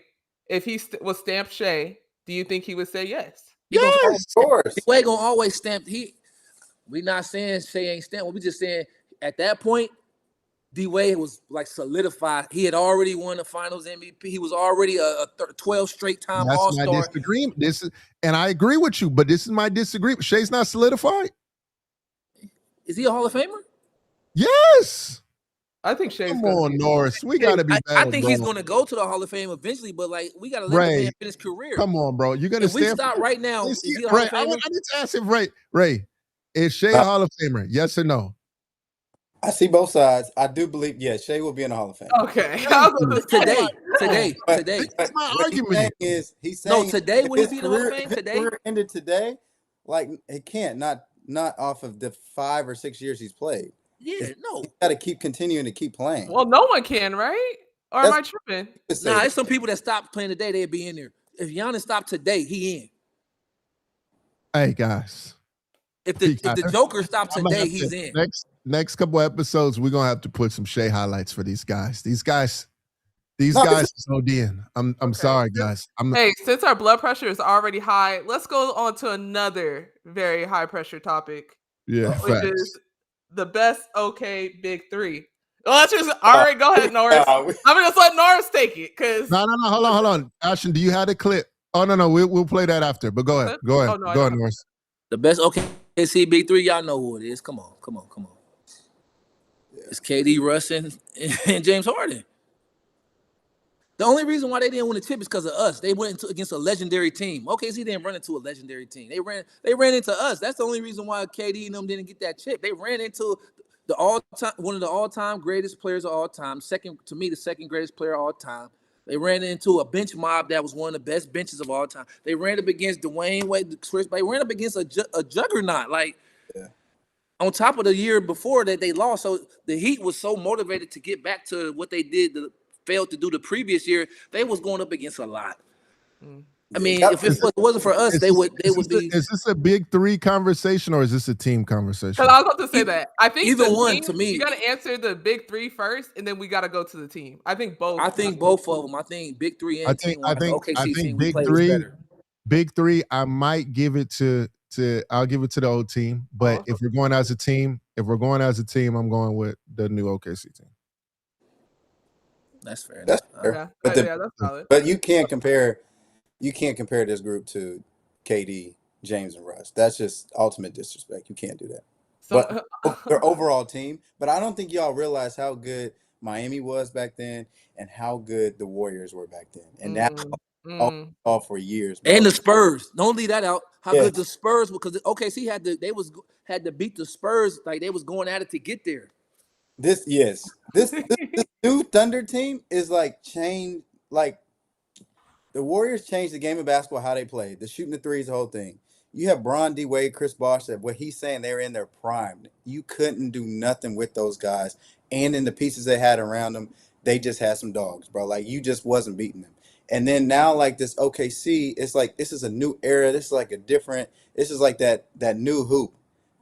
if he was stamped Shea, do you think he would say yes? Yes, of course. D. Wade gonna always stamp. We not saying Shea ain't stamped. We just saying at that point, D. Wade was like solidified. He had already won the Finals MVP. He was already a 12 straight time All-Star. That's my disagreement. And I agree with you, but this is my disagreement. Shea's not solidified. Is he a Hall of Famer? Yes. I think Shea's Come on, Norris. We got to be better, I think he's going to go to the Hall of Fame eventually, but like we got to let the man finish his career. Come on, bro. You're going to If we stop right now, is he a Hall of Famer? I need to ask him, Ray, is Shea a Hall of Famer? Yes or no? I see both sides. I do believe, Shea will be in the Hall of Fame. Okay. Today. That's my argument. He's saying today would he be in the Hall of Fame? Today? Ended today, like it can't, not off of the 5 or 6 years he's played. Yeah, no. He's got to keep continuing to keep playing. Well, no one can, right? Or am I tripping? Nah, there's some people that stopped playing today, they'd be in there. If Giannis stopped today, he in. Hey, guys. If the Joker stopped today, he's in. Next couple episodes, we're gonna have to put some Shea highlights for these guys. These guys are ODing. I'm sorry, guys. Since our blood pressure is already high, let's go on to another very high pressure topic. Yeah, which is the best Big 3. Well, let's just all right. Go ahead, Norris. I'm gonna just let Norris take it because no. Hold on. Ashton, do you have the clip? Oh no. We'll play that after. But go ahead. Go ahead, Norris. The best OKC Big 3. Y'all know who it is. Come on. It's KD, Russ, and James Harden. The only reason why they didn't win the chip is because of us. They went against a legendary team. OKC didn't run into a legendary team. They ran into us. That's the only reason why KD and them didn't get that chip. They ran into one of the all-time greatest players of all time. The second greatest player of all time. They ran into a bench mob that was one of the best benches of all time. They ran up against Dwayne Wade, Swish. They ran up against a juggernaut. On top of the year before that they lost, so the Heat was so motivated to get back to what they failed to do the previous year. They was going up against a lot. I mean, if it wasn't for us, they would be. Is this a big three conversation or is this a team conversation? Because I was about to say that. I think either one team, to me. You got to answer the big three first, and then we got to go to the team. I think both. I think both of them. I think big three and team. I think team big three. Big three. I might give it to. I'll give it to the old team. But if we're going as a team, I'm going with the new OKC team. That's fair. That's fair. Okay. But that's solid. But you can't compare this group to KD, James, and Russ. That's just ultimate disrespect. You can't do that. So, but their overall team. But I don't think y'all realize how good Miami was back then and how good the Warriors were back then. And that all for years. Bro. And the Spurs. Don't leave that out. How good the Spurs were, because OKC had to beat the Spurs like they was going at it to get there. This new Thunder team is like changed. Like the Warriors changed the game of basketball, how they played, the shooting the threes, the whole thing. You have Bron, D. Wade, Chris Bosh. That what he's saying, they're in their prime. You couldn't do nothing with those guys, and in the pieces they had around them, they just had some dogs, bro. Like you just wasn't beating them. And then now, like this OKC, it's like this is a new era. This is like this is like that new hoop.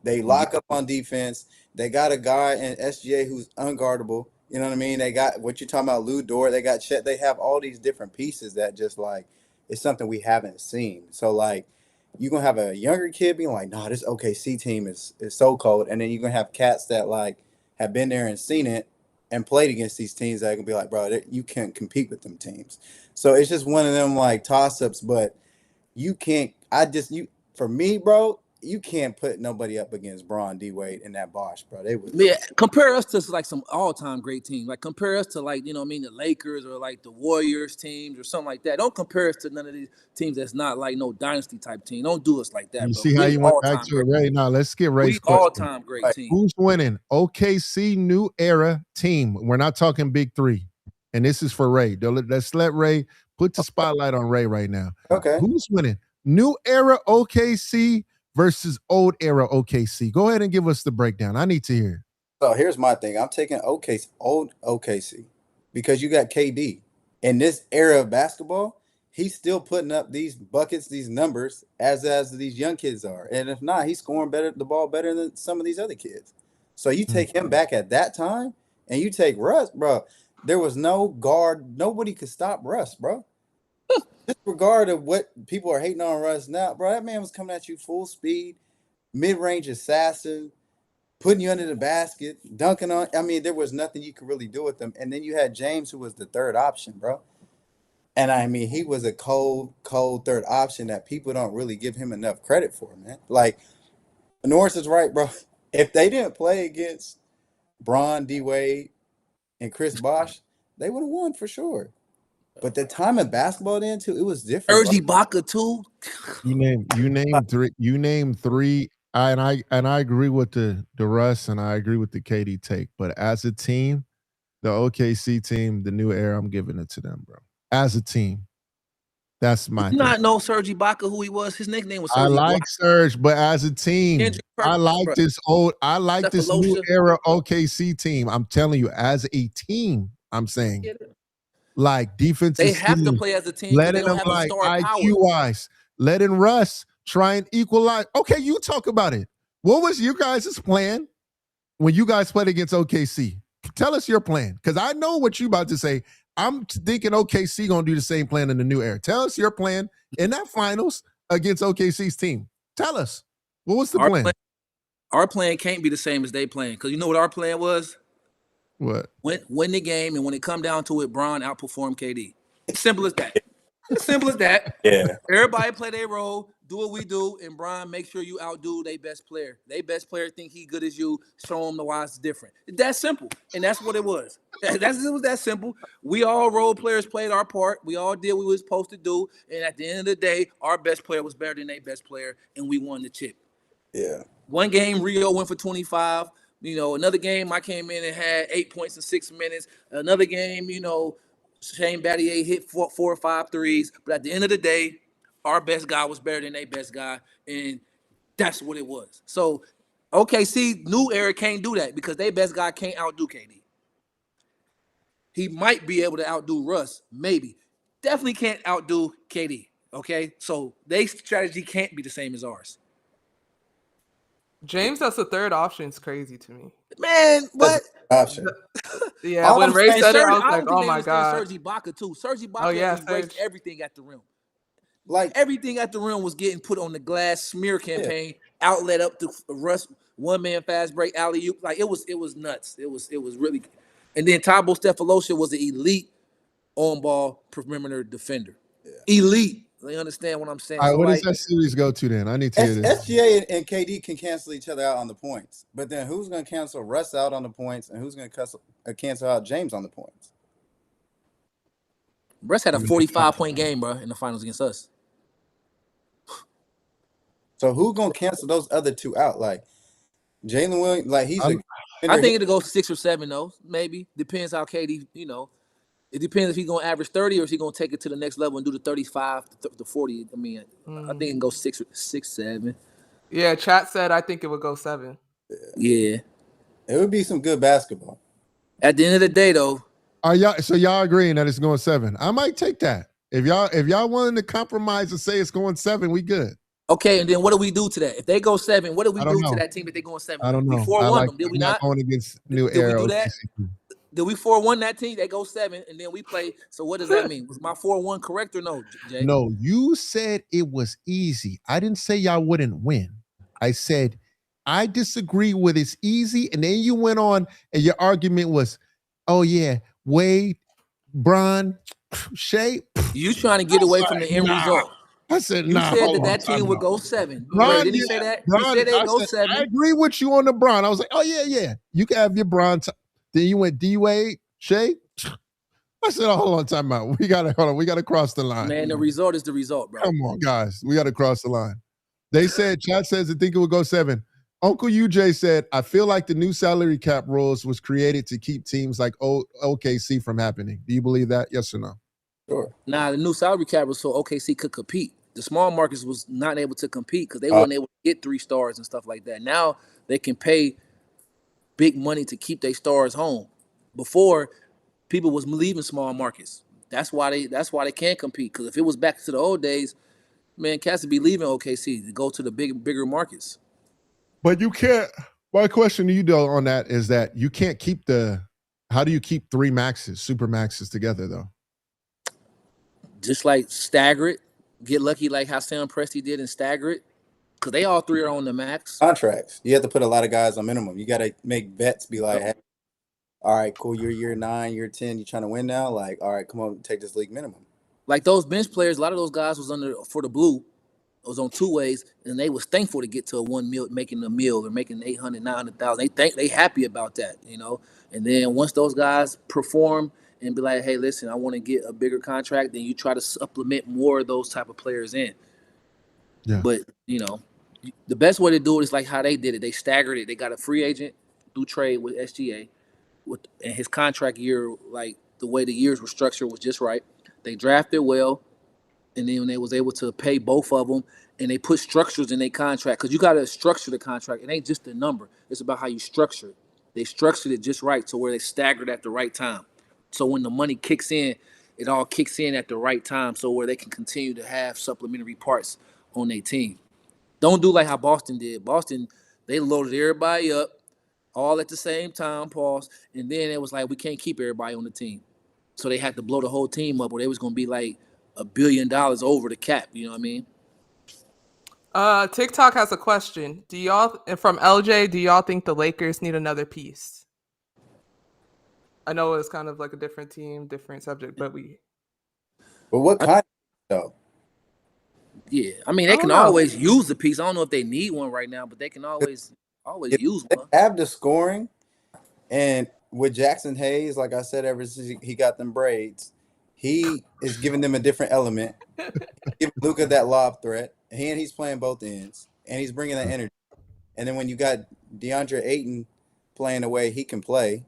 They lock up on defense. They got a guy in SGA who's unguardable. You know what I mean? They got what you're talking about, Lou Dort. They got Chet. They have all these different pieces that just like it's something we haven't seen. So like you're gonna have a younger kid being like, "Nah, this OKC team is so cold," and then you're gonna have cats that like have been there and seen it and played against these teams that are gonna be like, "Bro, you can't compete with them teams." So it's just one of them like toss-ups, but you can't. For me, bro. You can't put nobody up against Bron, D. Wade, and that Bosh, bro. Compare us to like some all-time great teams. Like compare us to like, you know what I mean, the Lakers or like the Warriors teams or something like that. Don't compare us to none of these teams that's not like no dynasty type team. Don't do us like that. You see how you went back to it, Ray? Now let's get Ray's question. All-time great team. Who's winning? OKC new era team. We're not talking big three. And this is for Ray. Let's let Ray put the spotlight on Ray right now. Okay. Who's winning? New era OKC versus old era OKC. Go ahead and give us the breakdown. I need to hear. So here's my thing. I'm taking old OKC because you got KD. In this era of basketball, he's still putting up these buckets, these numbers, as these young kids are. And if not, he's scoring the ball better than some of these other kids. So you take him back at that time, and you take Russ, bro. There was no guard. Nobody could stop Russ, bro. Disregard of what people are hating on Russ now, bro. That man was coming at you full speed, mid-range assassin, putting you under the basket, dunking on. I mean, there was nothing you could really do with him. And then you had James, who was the third option, bro. And I mean, he was a cold third option that people don't really give him enough credit for, man. Like Norris is right, bro. If they didn't play against Bron, D. Wade, and Chris Bosh, they would have won for sure. But the time in basketball then too, it was different. Serge Ibaka too. You name three. And I agree with the Russ and I agree with the KD take. But as a team, the OKC team, the new era, I'm giving it to them, bro. As a team, that's my. Not know Serge Ibaka who he was. His nickname was. I like Serge, but as a team, I like this new era OKC team. I'm telling you, as a team, I'm saying. Like defensive, they have to play as a team. Letting them like IQ wise, letting Russ try and equalize. Okay, you talk about it. What was your guys' plan when you guys played against OKC? Tell us your plan, because I know what you about to say. I'm thinking OKC gonna do the same plan in the new era. Tell us your plan in that finals against OKC's team. Tell us what was the plan? Our plan can't be the same as they plan, because you know what our plan was. What? Win the game, and when it come down to it, Bron outperformed KD. Simple as that. Simple as that. Yeah. Everybody play their role, do what we do, and Bron, make sure you outdo their best player. Their best player think he good as you. Show them the why it's different. It's that simple, and that's what it was. It was that simple. We all role players played our part. We all did what we were supposed to do, and at the end of the day, our best player was better than their best player, and we won the chip. Yeah. One game, Rio went for 25. You know, another game I came in and had 8 points in 6 minutes. Another game, you know, Shane Battier hit 4 or 5 threes. But at the end of the day, our best guy was better than their best guy. And that's what it was. So, OKC, new era can't do that because their best guy can't outdo KD. He might be able to outdo Russ, maybe. Definitely can't outdo KD. Okay, so their strategy can't be the same as ours. James as a third option is crazy to me. Man, what? Option. Yeah, All when I'm Ray saying- said it, I was I like, don't think oh they my understand God. Serge Ibaka too. Serge Ibaka Oh, yeah, erased Serge. everything at the rim. Like Everything at the rim was getting put on the glass, smear campaign, outlet up to Russ, one man fast break, alley oop. Like it was nuts. It was really. And then Thabo Stephalosha was an elite on ball perimeter defender. Elite. They understand what I'm saying. All right, So what does like that series go to then? I need to hear this. SGA and KD can cancel each other out on the points, but then who's going to cancel Russ out on the points, and who's going to cancel out James on the points? Russ had a 45-point game, bro, in the finals against us. So who's going to cancel those other two out? Like Jalen Williams, like he's a. I think it'll go 6 or 7 though. Maybe depends how KD. It depends if he's gonna average 30 or if he's gonna take it to the next level and do the 35 to 40. I mean, I think it can go 6, 7. Yeah, chat said I think it would go 7. Yeah. It would be some good basketball. At the end of the day, though, Are y'all so y'all agreeing that it's going 7? I might take that. If y'all willing to compromise and say it's going 7, we good. okay. And then what do we do to that? If they go 7, what do we I don't do know. to that team if they going 7? I don't know. We 4-1 them. Did we not? Going against New Did we Era. do that? Did we 4-1 that team? They go 7, and then we play. So what does that mean? Was my 4-1 correct or no, Jay? No, you said it was easy. I didn't say y'all wouldn't win. I said I disagree with it's easy, and then you went on and your argument was, oh yeah, Wade, Bron, Shea. You trying to get away from the end result? I said, You nah. said that team would go 7. Bron, Didn't he say that? Bron, He said they'd go said, 7. I agree with you on the Bron. I was like, oh yeah. You can have your Bron. Then you went D-Wade, Shea. I said, oh, hold on, time out. We gotta cross the line. Man, the result is the result, bro. Come on, guys. We gotta cross the line. They said, chat says they think it would go 7. Uncle UJ said, I feel like the new salary cap rules was created to keep teams like OKC from happening. Do you believe that? Yes or no? Sure. Nah, the new salary cap was so OKC could compete. The small markets was not able to compete because they weren't able to get 3 stars and stuff like that. Now they can pay big money to keep their stars home. Before, people was leaving small markets. That's why they can't compete. Because if it was back to the old days, man, cats would be leaving OKC to go to the bigger markets. But you can't. My question to you, though, on that is that you can't keep how do you keep 3 maxes, super maxes together, though? Just like stagger it, get lucky like how Sam Presti did and stagger it, because they all 3 are on the max. Contracts. You have to put a lot of guys on minimum. You got to make vets be like, hey, all right, cool, you're year 9, year 10, you trying to win now? Like, all right, come on, take this league minimum. Like those bench players, a lot of those guys was for the blue. It was on 2 ways, and they was thankful to get to a 1 mil, making a meal or making 800, 900,000. They happy about that, And then once those guys perform and be like, hey, listen, I want to get a bigger contract, then you try to supplement more of those type of players in. Yeah. But, the best way to do it is like how they did it. They staggered it. They got a free agent through trade with SGA, and his contract year, like the way the years were structured was just right. They drafted well, and then they was able to pay both of them, and they put structures in their contract because you got to structure the contract. It ain't just a number. It's about how you structure it. They structured it just right so where they staggered at the right time. So when the money kicks in, it all kicks in at the right time so where they can continue to have supplementary parts on their team. Don't do like how Boston did. Boston, they loaded everybody up all at the same time, pause, and then it was like, we can't keep everybody on the team. So they had to blow the whole team up, or they was going to be like $1 billion over the cap. You know what I mean? TikTok has a question. From LJ, do y'all think the Lakers need another piece? I know it's kind of like a different team, different subject, but what kind though? Yeah, I mean, they can always use the piece. I don't know if they need one right now, but they can always use one. They have the scoring, and with Jackson Hayes, like I said, ever since he got them braids, he is giving them a different element. Give Luka that lob threat, and he's playing both ends, and he's bringing that energy. And then when you got DeAndre Ayton playing the way he can play,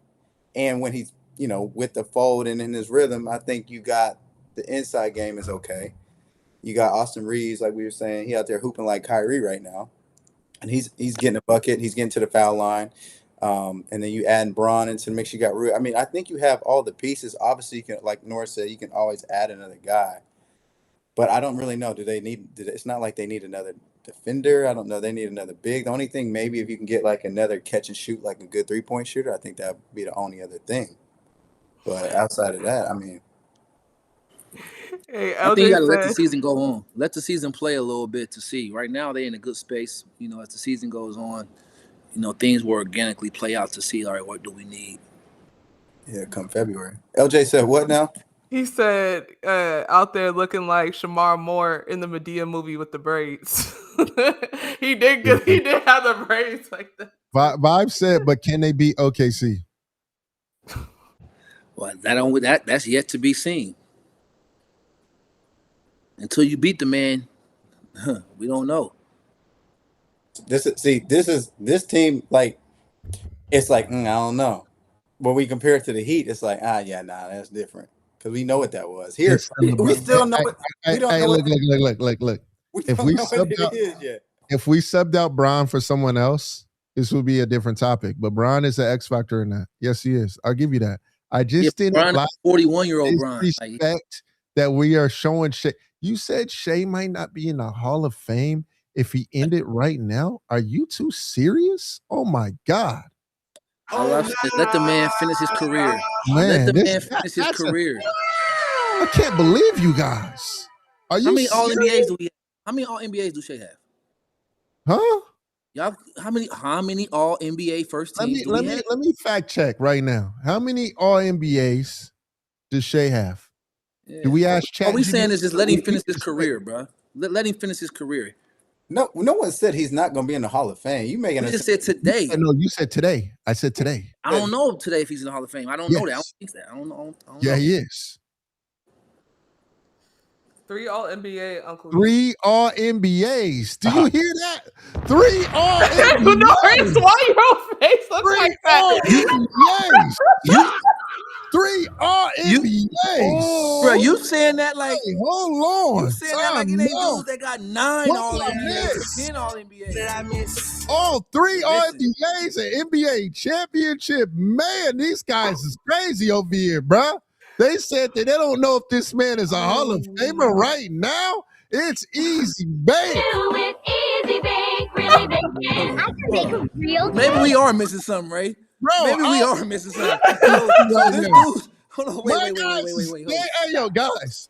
and when he's with the fold and in his rhythm, I think you got the inside game is okay. You got Austin Reeves, like we were saying, he out there hooping like Kyrie right now, and he's getting a bucket, he's getting to the foul line, and then you add Bron into the mix. You got Rui. I mean, I think you have all the pieces. Obviously, you can, like Norris said, you can always add another guy, But I don't really know. It's not like they need another defender. I don't know. They need another big. The only thing, maybe if you can get like another catch and shoot, like a good 3-point shooter, I think that would be the only other thing. But outside of that, I mean, Hey, I think you got to let the said, season go on. Let the season play a little bit to see. Right now, they're in a good space. You know, as the season goes on, you know, things will organically play out to see, all right, what do we need? yeah, come February. LJ said what now? he said, out there looking like Shamar Moore in the Medea movie with the braids. he did have the braids like that. Vibe said, but can they beat OKC? Well, that's yet to be seen. Until you beat the man, we don't know. This team, like, it's like, I don't know. When we compare it to the Heat, it's like, that's different. Because we know what that was. Here, we still know it. We don't know look. If we subbed out Bron for someone else, this would be a different topic. But Bron is an X factor in that. Yes, he is. I'll give you that. I just didn't like 41-year-old Bron. Respect that we are showing Shea. You said Shea might not be in the Hall of Fame if he ended right now. Are you too serious? Oh my God. Let the man finish his career. Man, let the man finish his career. I can't believe you guys. Are you How many serious? All NBAs do we have? How many All NBAs do Shea have? Huh? Y'all, how many All NBA first teams do we have? Let me fact check right now. How many All NBAs does Shea have? Yeah. Do we ask Chat? All we saying is just let him finish his career, bro. Let him finish his career. No one said he's not going to be in the Hall of Fame. You making you just said today. No, you said today. I said today. I don't know today if he's in the Hall of Fame. I don't know that. I don't think that. I don't know. He is. 3 All NBA, Uncle. 3 All NBAs. Do you hear that? 3 All NBAs. Norris, why your face looks like that? NBAs. 3 All NBAs. Bro, you saying that like, hey, hold on. You saying that like it ain't dudes that got 9 All NBAs, 10 All NBAs. All 3 All NBAs and NBA championship. Man, these guys is crazy over here, bro. They said that they don't know if this man is a Hall of Famer right now. It's easy bake. Do it easy bake, really bake. I can make a real. Maybe we are missing something, Ray. Bro, maybe we are missing something. So this dude, hold on, wait. Hey, yo, guys.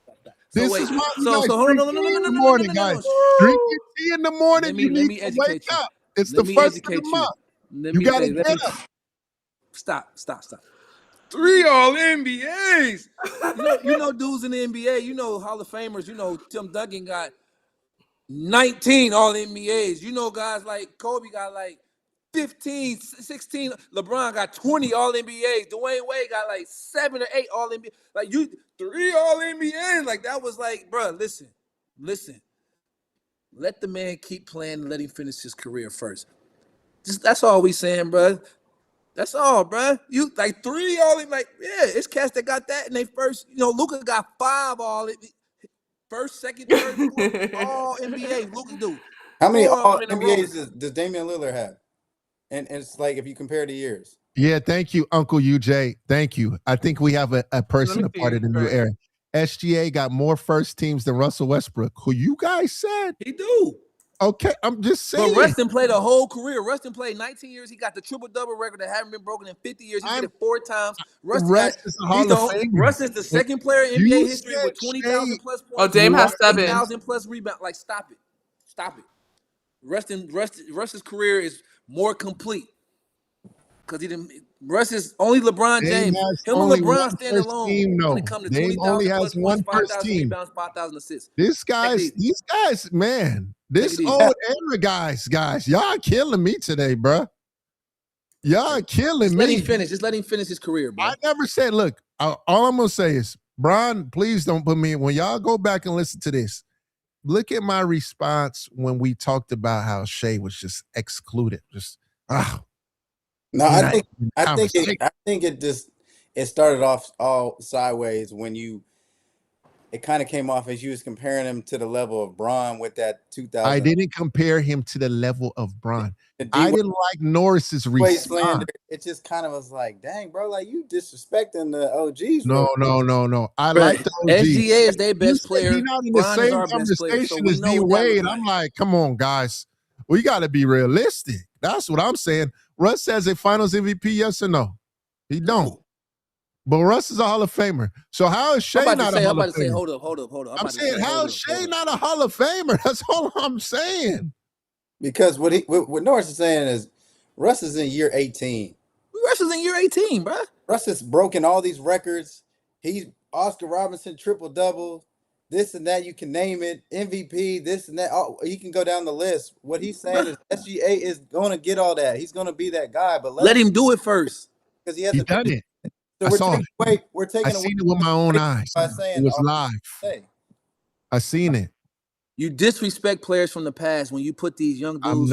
This is why hold on, no, morning, guys. Drink your tea in the morning. You need to wake up. It's the first of the month. You gotta get up. Stop. 3 All NBAs. You know dudes in the NBA, you know Hall of Famers, you know Tim Duncan got 19 All NBAs. You know guys like Kobe got like 15, 16. LeBron got 20 All NBAs. Dwayne Wade got like 7 or 8 All NBA. Like 3 All NBAs. Like that was like, bro, listen. Let the man keep playing and let him finish his career first. That's all we saying, bro. That's all, bro. You like 3 All, like, yeah, it's cats that got that in they first. Luka got 5 All, first, second, third, fourth, All NBA. Luka do. How many All NBAs does Damian Lillard have? And it's like if you compare the years. Yeah, thank you, Uncle UJ. Thank you. I think we have a person a part of the new era. SGA got more first teams than Russell Westbrook, who you guys said he do. Okay, I'm just saying. But Rustin played a whole career. Rustin played 19 years. He got the triple-double record that haven't been broken in 50 years. He did it 4 times. Rustin is the second player in NBA history with 20,000 plus points. Oh, Dame has 7. 8,000 plus rebounds. Like, stop it. Rustin's career is more complete because he didn't. Russ is only LeBron James. Him and LeBron stand alone when it comes to 20,000 plus points, 5,000 rebounds, 5,000 assists. These guys, man. This old era guys, y'all killing me today, bro. Y'all killing me. Just let him finish his career, bro. I never said, look, all I'm going to say is, Bron, please don't put me in. When y'all go back and listen to this, look at my response when we talked about how Shea was just excluded. No, I think it started off all sideways when you it kind of came off as you was comparing him to the level of Braun with that 2000. I didn't compare him to the level of Braun. I didn't like Norris's response. It just kind of was like, dang, bro, like you disrespecting the OGs. No. I like the OGs. SGA is their best player. He's not in the Bron same is our best player, so conversation we as know D what that Wade. look I'm like. like, come on, guys. We got to be realistic. That's what I'm saying. Russ has a Finals MVP, yes or no? He don't. But Russ is a Hall of Famer. So how is Shea not a Hall of Famer? I'm about to say, hold up. I'm saying, how is Shea not a Hall of Famer? That's all I'm saying. Because what Norris is saying is Russ is in year 18. Russ is in year 18, bro. Russ has broken all these records. He's Oscar Robertson triple-double, this and that. You can name it. MVP, this and that. Oh, he can go down the list. What he's saying is SGA is going to get all that. He's going to be that guy. But let him do it first. Because he hasn't done it. So we're taking I seen it with my own eyes. Saying it was live. I seen it. You disrespect players from the past when you put these young dudes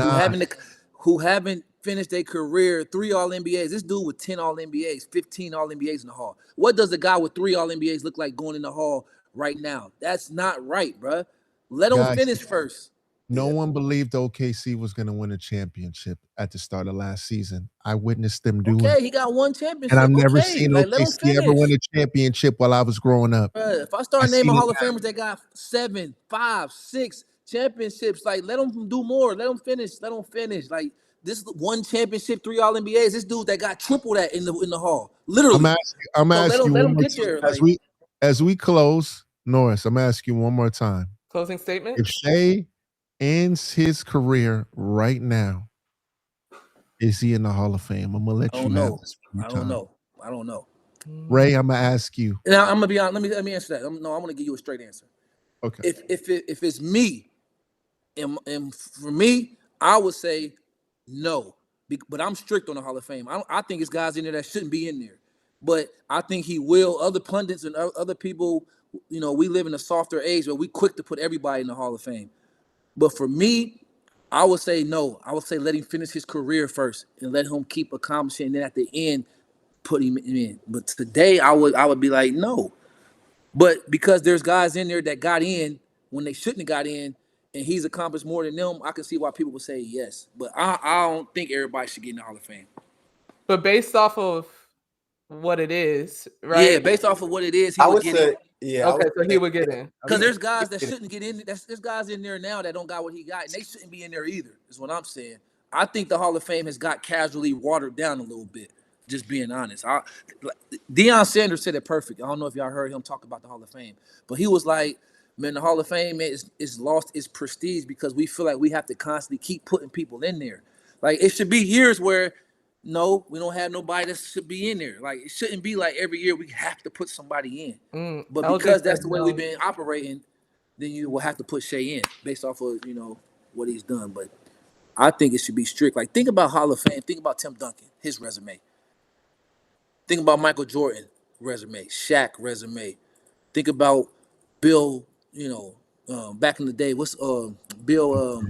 who haven't finished their career 3 All-NBAs. This dude with 10 All-NBAs, 15 All-NBAs in the Hall. What does a guy with 3 All-NBAs look like going in the Hall right now? That's not right, bro. Let him finish first. No one believed OKC was going to win a championship at the start of last season. I witnessed them do it. Okay, he got one championship. And I've never seen OKC ever win a championship while I was growing up. Bruh, if I start naming Hall of Famers that got 7, 5, 6 championships, like let them do more. Let them finish. Like this one championship, 3 All-NBAs. This dude that got triple that in the Hall. Literally. I'm asking let him get there. As we close, Norris, I'm asking you one more time. Closing statement. If Shea ends his career right now, is he in the Hall of Fame? I'm gonna let you know. I don't know. Ray, I'm gonna ask you. Now I'm gonna be honest. Let me answer that. I'm gonna give you a straight answer. Okay. If it's me, and for me, I would say no. But I'm strict on the Hall of Fame. I think it's guys in there that shouldn't be in there. But I think he will. Other pundits and other people, we live in a softer age where we quick to put everybody in the Hall of Fame. But for me, I would say no. I would say let him finish his career first and let him keep accomplishing. And then at the end, put him in. But today, I would be like, no. But because there's guys in there that got in when they shouldn't have got in, and he's accomplished more than them, I can see why people would say yes. But I don't think everybody should get in the Hall of Fame. But based off of what it is, right? Yeah, based off of what it is, he would get in. Yeah. Okay, so he would get in. Because there's guys that shouldn't get in. There's guys in there now that don't got what he got, and they shouldn't be in there either, is what I'm saying. I think the Hall of Fame has got casually watered down a little bit, just being honest. Deion Sanders said it perfect. I don't know if y'all heard him talk about the Hall of Fame, but he was like, man, the Hall of Fame is lost its prestige because we feel like we have to constantly keep putting people in there. Like, it should be years where, no, we don't have nobody that should be in there. Like, it shouldn't be like every year we have to put somebody in. But because that's the way we've been operating, then you will have to put Shea in based off of, what he's done. But I think it should be strict. Like, think about Hall of Fame. Think about Tim Duncan, his resume. Think about Michael Jordan resume, Shaq resume. Think about Bill, back in the day. What's Bill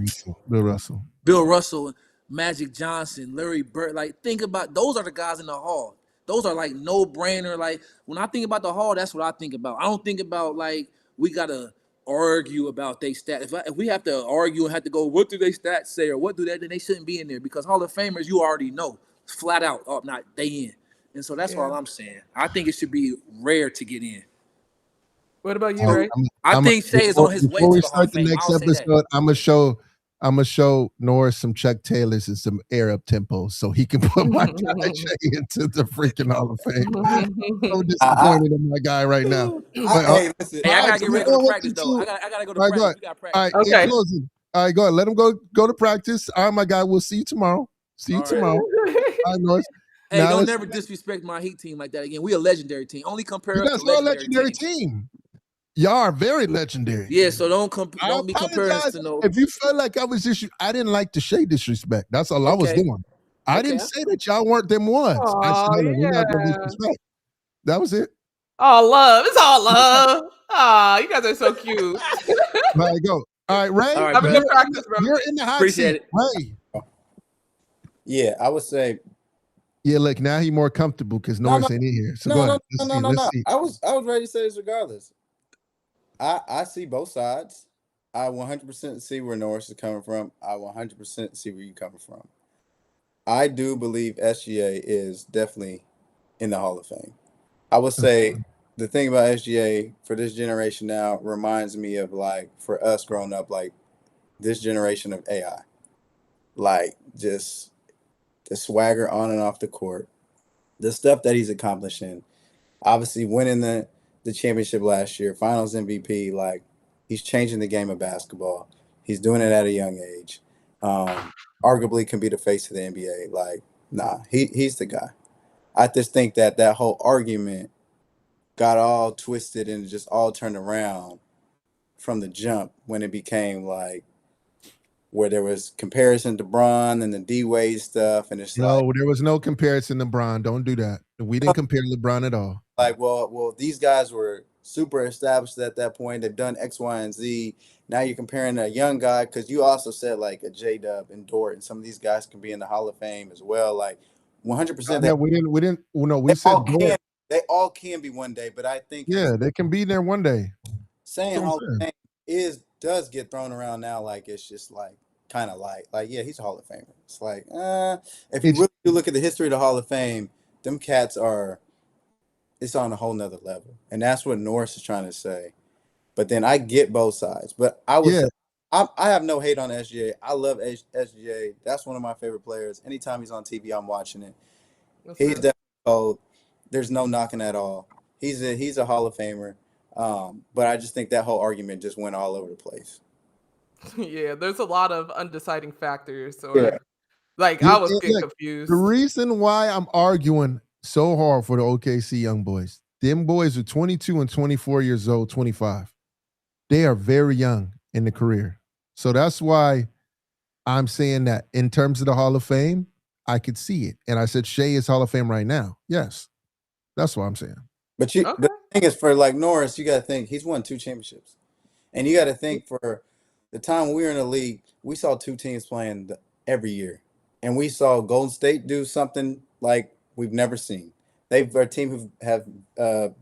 Russell. Bill Russell, Magic Johnson, Larry Bird. Like, think about those are the guys in the Hall. Those are like no-brainer. Like, when I think about the Hall, that's what I think about. I don't think about like we gotta argue about their stats. If we have to argue and have to go, what do they stats say or what do they? Then they shouldn't be in there because Hall of Famers, you already know, flat out, not they in. And so that's all I'm saying. I think it should be rare to get in. What about you, Ray? I think Shea is on his way to the Hall of Fame. Next episode, I'm gonna show Norris some Chuck Taylors and some air up tempos so he can put my guy Shea into the freaking Hall of Fame. I'm disappointed in my guy right now. I gotta get ready to go to practice though. I gotta go to practice. We got practice. All right, in closing. All right, go ahead. Let him go to practice. All right, my guy. We'll see you tomorrow. All right, Norris. Hey, don't never disrespect my Heat team like that again. We a legendary team. Only compare us to legendary team. Y'all are very legendary. Yeah, so don't be comparing us to no. If you felt like I was I didn't like the Shea disrespect. That's all I was doing. I didn't say that y'all weren't them ones. I said we're not gonna disrespect. That was it. All love. It's all love. You guys are so cute. All right, go. All right, Ray. All right, you're in the hot Appreciate seat. it. Ray. Yeah, I would say. Yeah, look, now he's more comfortable because Norris ain't in here. So go ahead. No. I was ready to say this regardless. I see both sides. I 100% see where Norris is coming from. I 100% see where you're coming from. I do believe SGA is definitely in the Hall of Fame. I would say the thing about SGA for this generation now reminds me of like for us growing up, like this generation of AI, like just the swagger on and off the court, the stuff that he's accomplishing. Obviously, winning the championship last year, Finals MVP. Like he's changing the game of basketball. He's doing it at a young age. Arguably can be the face of the NBA. Like, nah, he's the guy. I just think that whole argument got all twisted and just all turned around from the jump when it became like where there was comparison to Bron and the D Wade stuff, and it's No, there was no comparison to LeBron. Don't do that. We didn't compare LeBron at all. like, well, these guys were super established at that point. They've done X, Y, and Z. Now you're comparing a young guy because you also said like a J Dub and Dort, and some of these guys can be in the Hall of Fame as well. Like 100%. Yeah, we didn't. Well, no, we said Dort. They all can be one day, but I think they can be there one day. Saying Hall of Fame does get thrown around now like it's just like kind of like yeah, he's a Hall of Famer. It's like if you really do look at the history of the Hall of Fame, them cats it's on a whole nother level, and that's what Norris is trying to say. But then I get both sides, but I would say, I have no hate on SGA. I love SGA. That's one of my favorite players. Anytime he's on TV, I'm watching it. He's definitely cold. There's no knocking at all. He's a Hall of Famer. But I just think that whole argument just went all over the place. Yeah, there's a lot of undeciding factors. Like I was getting confused. The reason why I'm arguing so hard for the OKC young boys, them boys are 22 and 24 years old, 25. They are very young in the career. So that's why I'm saying that in terms of the Hall of Fame, I could see it. And I said Shea is Hall of Fame right now. Yes. That's what I'm saying. But the thing is, for like Norris, you got to think he's won 2 championships. And you got to think for the time we were in the league, we saw 2 teams playing every year. And we saw Golden State do something like we've never seen. They're a team who have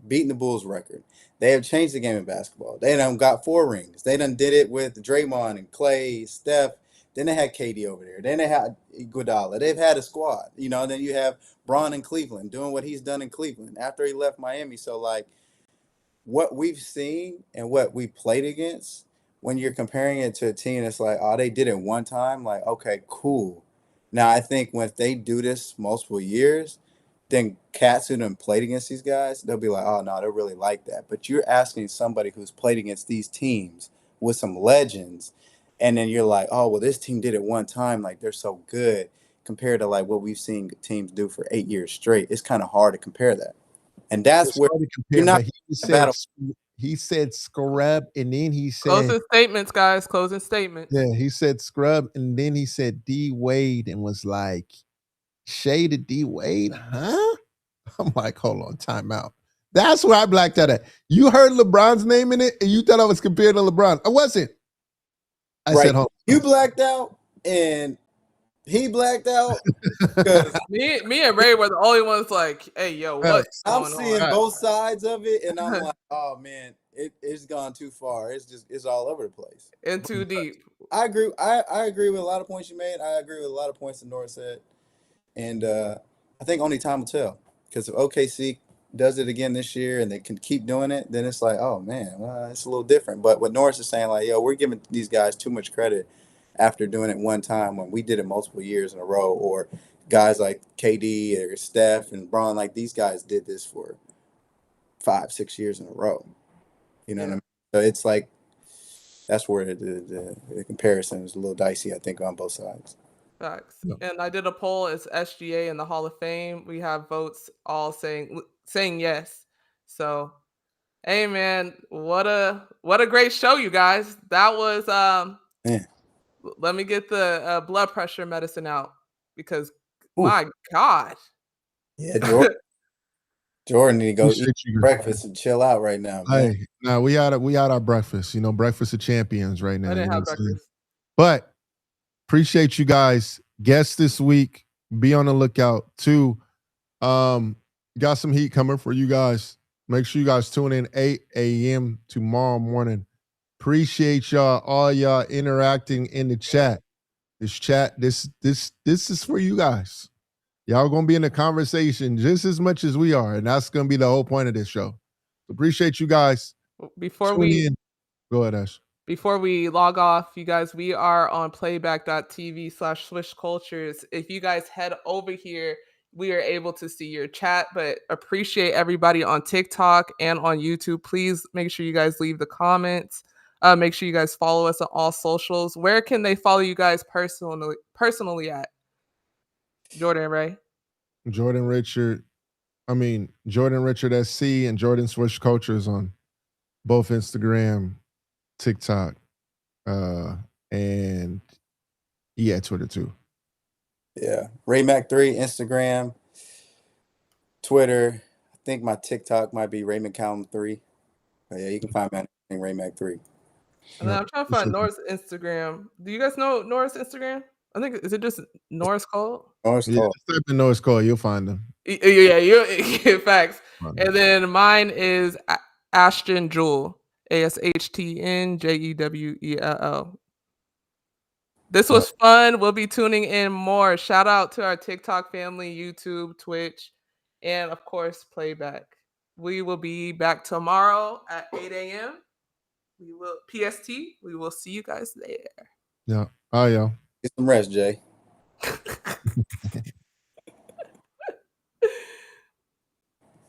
beaten the Bulls record. They have changed the game of basketball. They done got 4 rings. They done did it with Draymond and Clay, Steph. Then they had KD over there. Then they had Iguodala. They've had a squad, then you have Bron in Cleveland doing what he's done in Cleveland after he left Miami. So, like, what we've seen and what we played against, when you're comparing it to a team that's like, oh, they did it one time, like, okay, cool. Now, I think when they do this multiple years, then cats who done played against these guys, they'll be like, oh, no, they're really like that. But you're asking somebody who's played against these teams with some legends, and then you're like, oh, well, this team did it one time, like they're so good, compared to like what we've seen teams do for 8 years straight. It's kind of hard to compare that. And that's where you're not. He said scrub, and then he said closing statements, guys. Closing statements. Yeah, he said scrub, and then he said D Wade, and was like, Shea to D Wade, huh? I'm like, hold on, time out. That's where I blacked out at. You heard LeBron's name in it, and you thought I was compared to LeBron. I wasn't. I said, hold on. You blacked out, and he blacked out. me and Ray were the only ones like, hey, yo, what's I'm seeing both sides of it, and I'm like, oh man, it's gone too far. It's all over the place. And too deep. I agree. I agree with a lot of points you made. I agree with a lot of points that Norris said. And I think only time will tell. Because if OKC does it again this year and they can keep doing it, then it's like, oh man, well, it's a little different. But what Norris is saying, like, yo, we're giving these guys too much credit after doing it one time when we did it multiple years in a row, or guys like KD or Steph and Bron, like these guys did this for 5-6 years in a row. You know what I mean? So it's like that's where the comparison is a little dicey, I think, on both sides. Facts. No. And I did a poll. It's SGA in the Hall of Fame. We have votes all saying yes. So, hey man, what a great show, you guys. That was let me get the blood pressure medicine out because my God. Yeah, Jordan need to go eat breakfast and chill out right now. Man. Hey, no, we out our breakfast. Breakfast of champions right now. I didn't have breakfast. But appreciate you guys. Guests this week. Be on the lookout too. Got some heat coming for you guys. Make sure you guys tune in 8 a.m. tomorrow morning. Appreciate y'all, all y'all interacting in the chat. This is for you guys. Y'all gonna be in the conversation just as much as we are, and that's gonna be the whole point of this show. Appreciate you guys. Tune in. Go ahead, Ash. Before we log off, you guys, we are on playback.tv/Swish Cultures. If you guys head over here, we are able to see your chat, but appreciate everybody on TikTok and on YouTube. Please make sure you guys leave the comments. Make sure you guys follow us on all socials. Where can they follow you guys personally at? Jordan, Ray? Jordan Richard SC and Jordan Swish Cultures on both Instagram, TikTok, and Twitter too. Yeah. RayMac3, Instagram, Twitter. I think my TikTok might be Ray McCallum 3. But yeah, you can find me on RayMac3. And then I'm trying to find Norris Instagram. Do you guys know Norris Instagram? I think, is it just Norris Cole? Norris Cole. Just type in Norris Cole, you'll find them. Yeah, you facts. And then mine is Ashton Jewell, ASHTNJEWELL. This was fun. We'll be tuning in more. Shout out to our TikTok family, YouTube, Twitch, and of course, Playback. We will be back tomorrow at 8 a.m. We will PST. We will see you guys there. Yeah. Oh, yeah. Get some rest, Jay.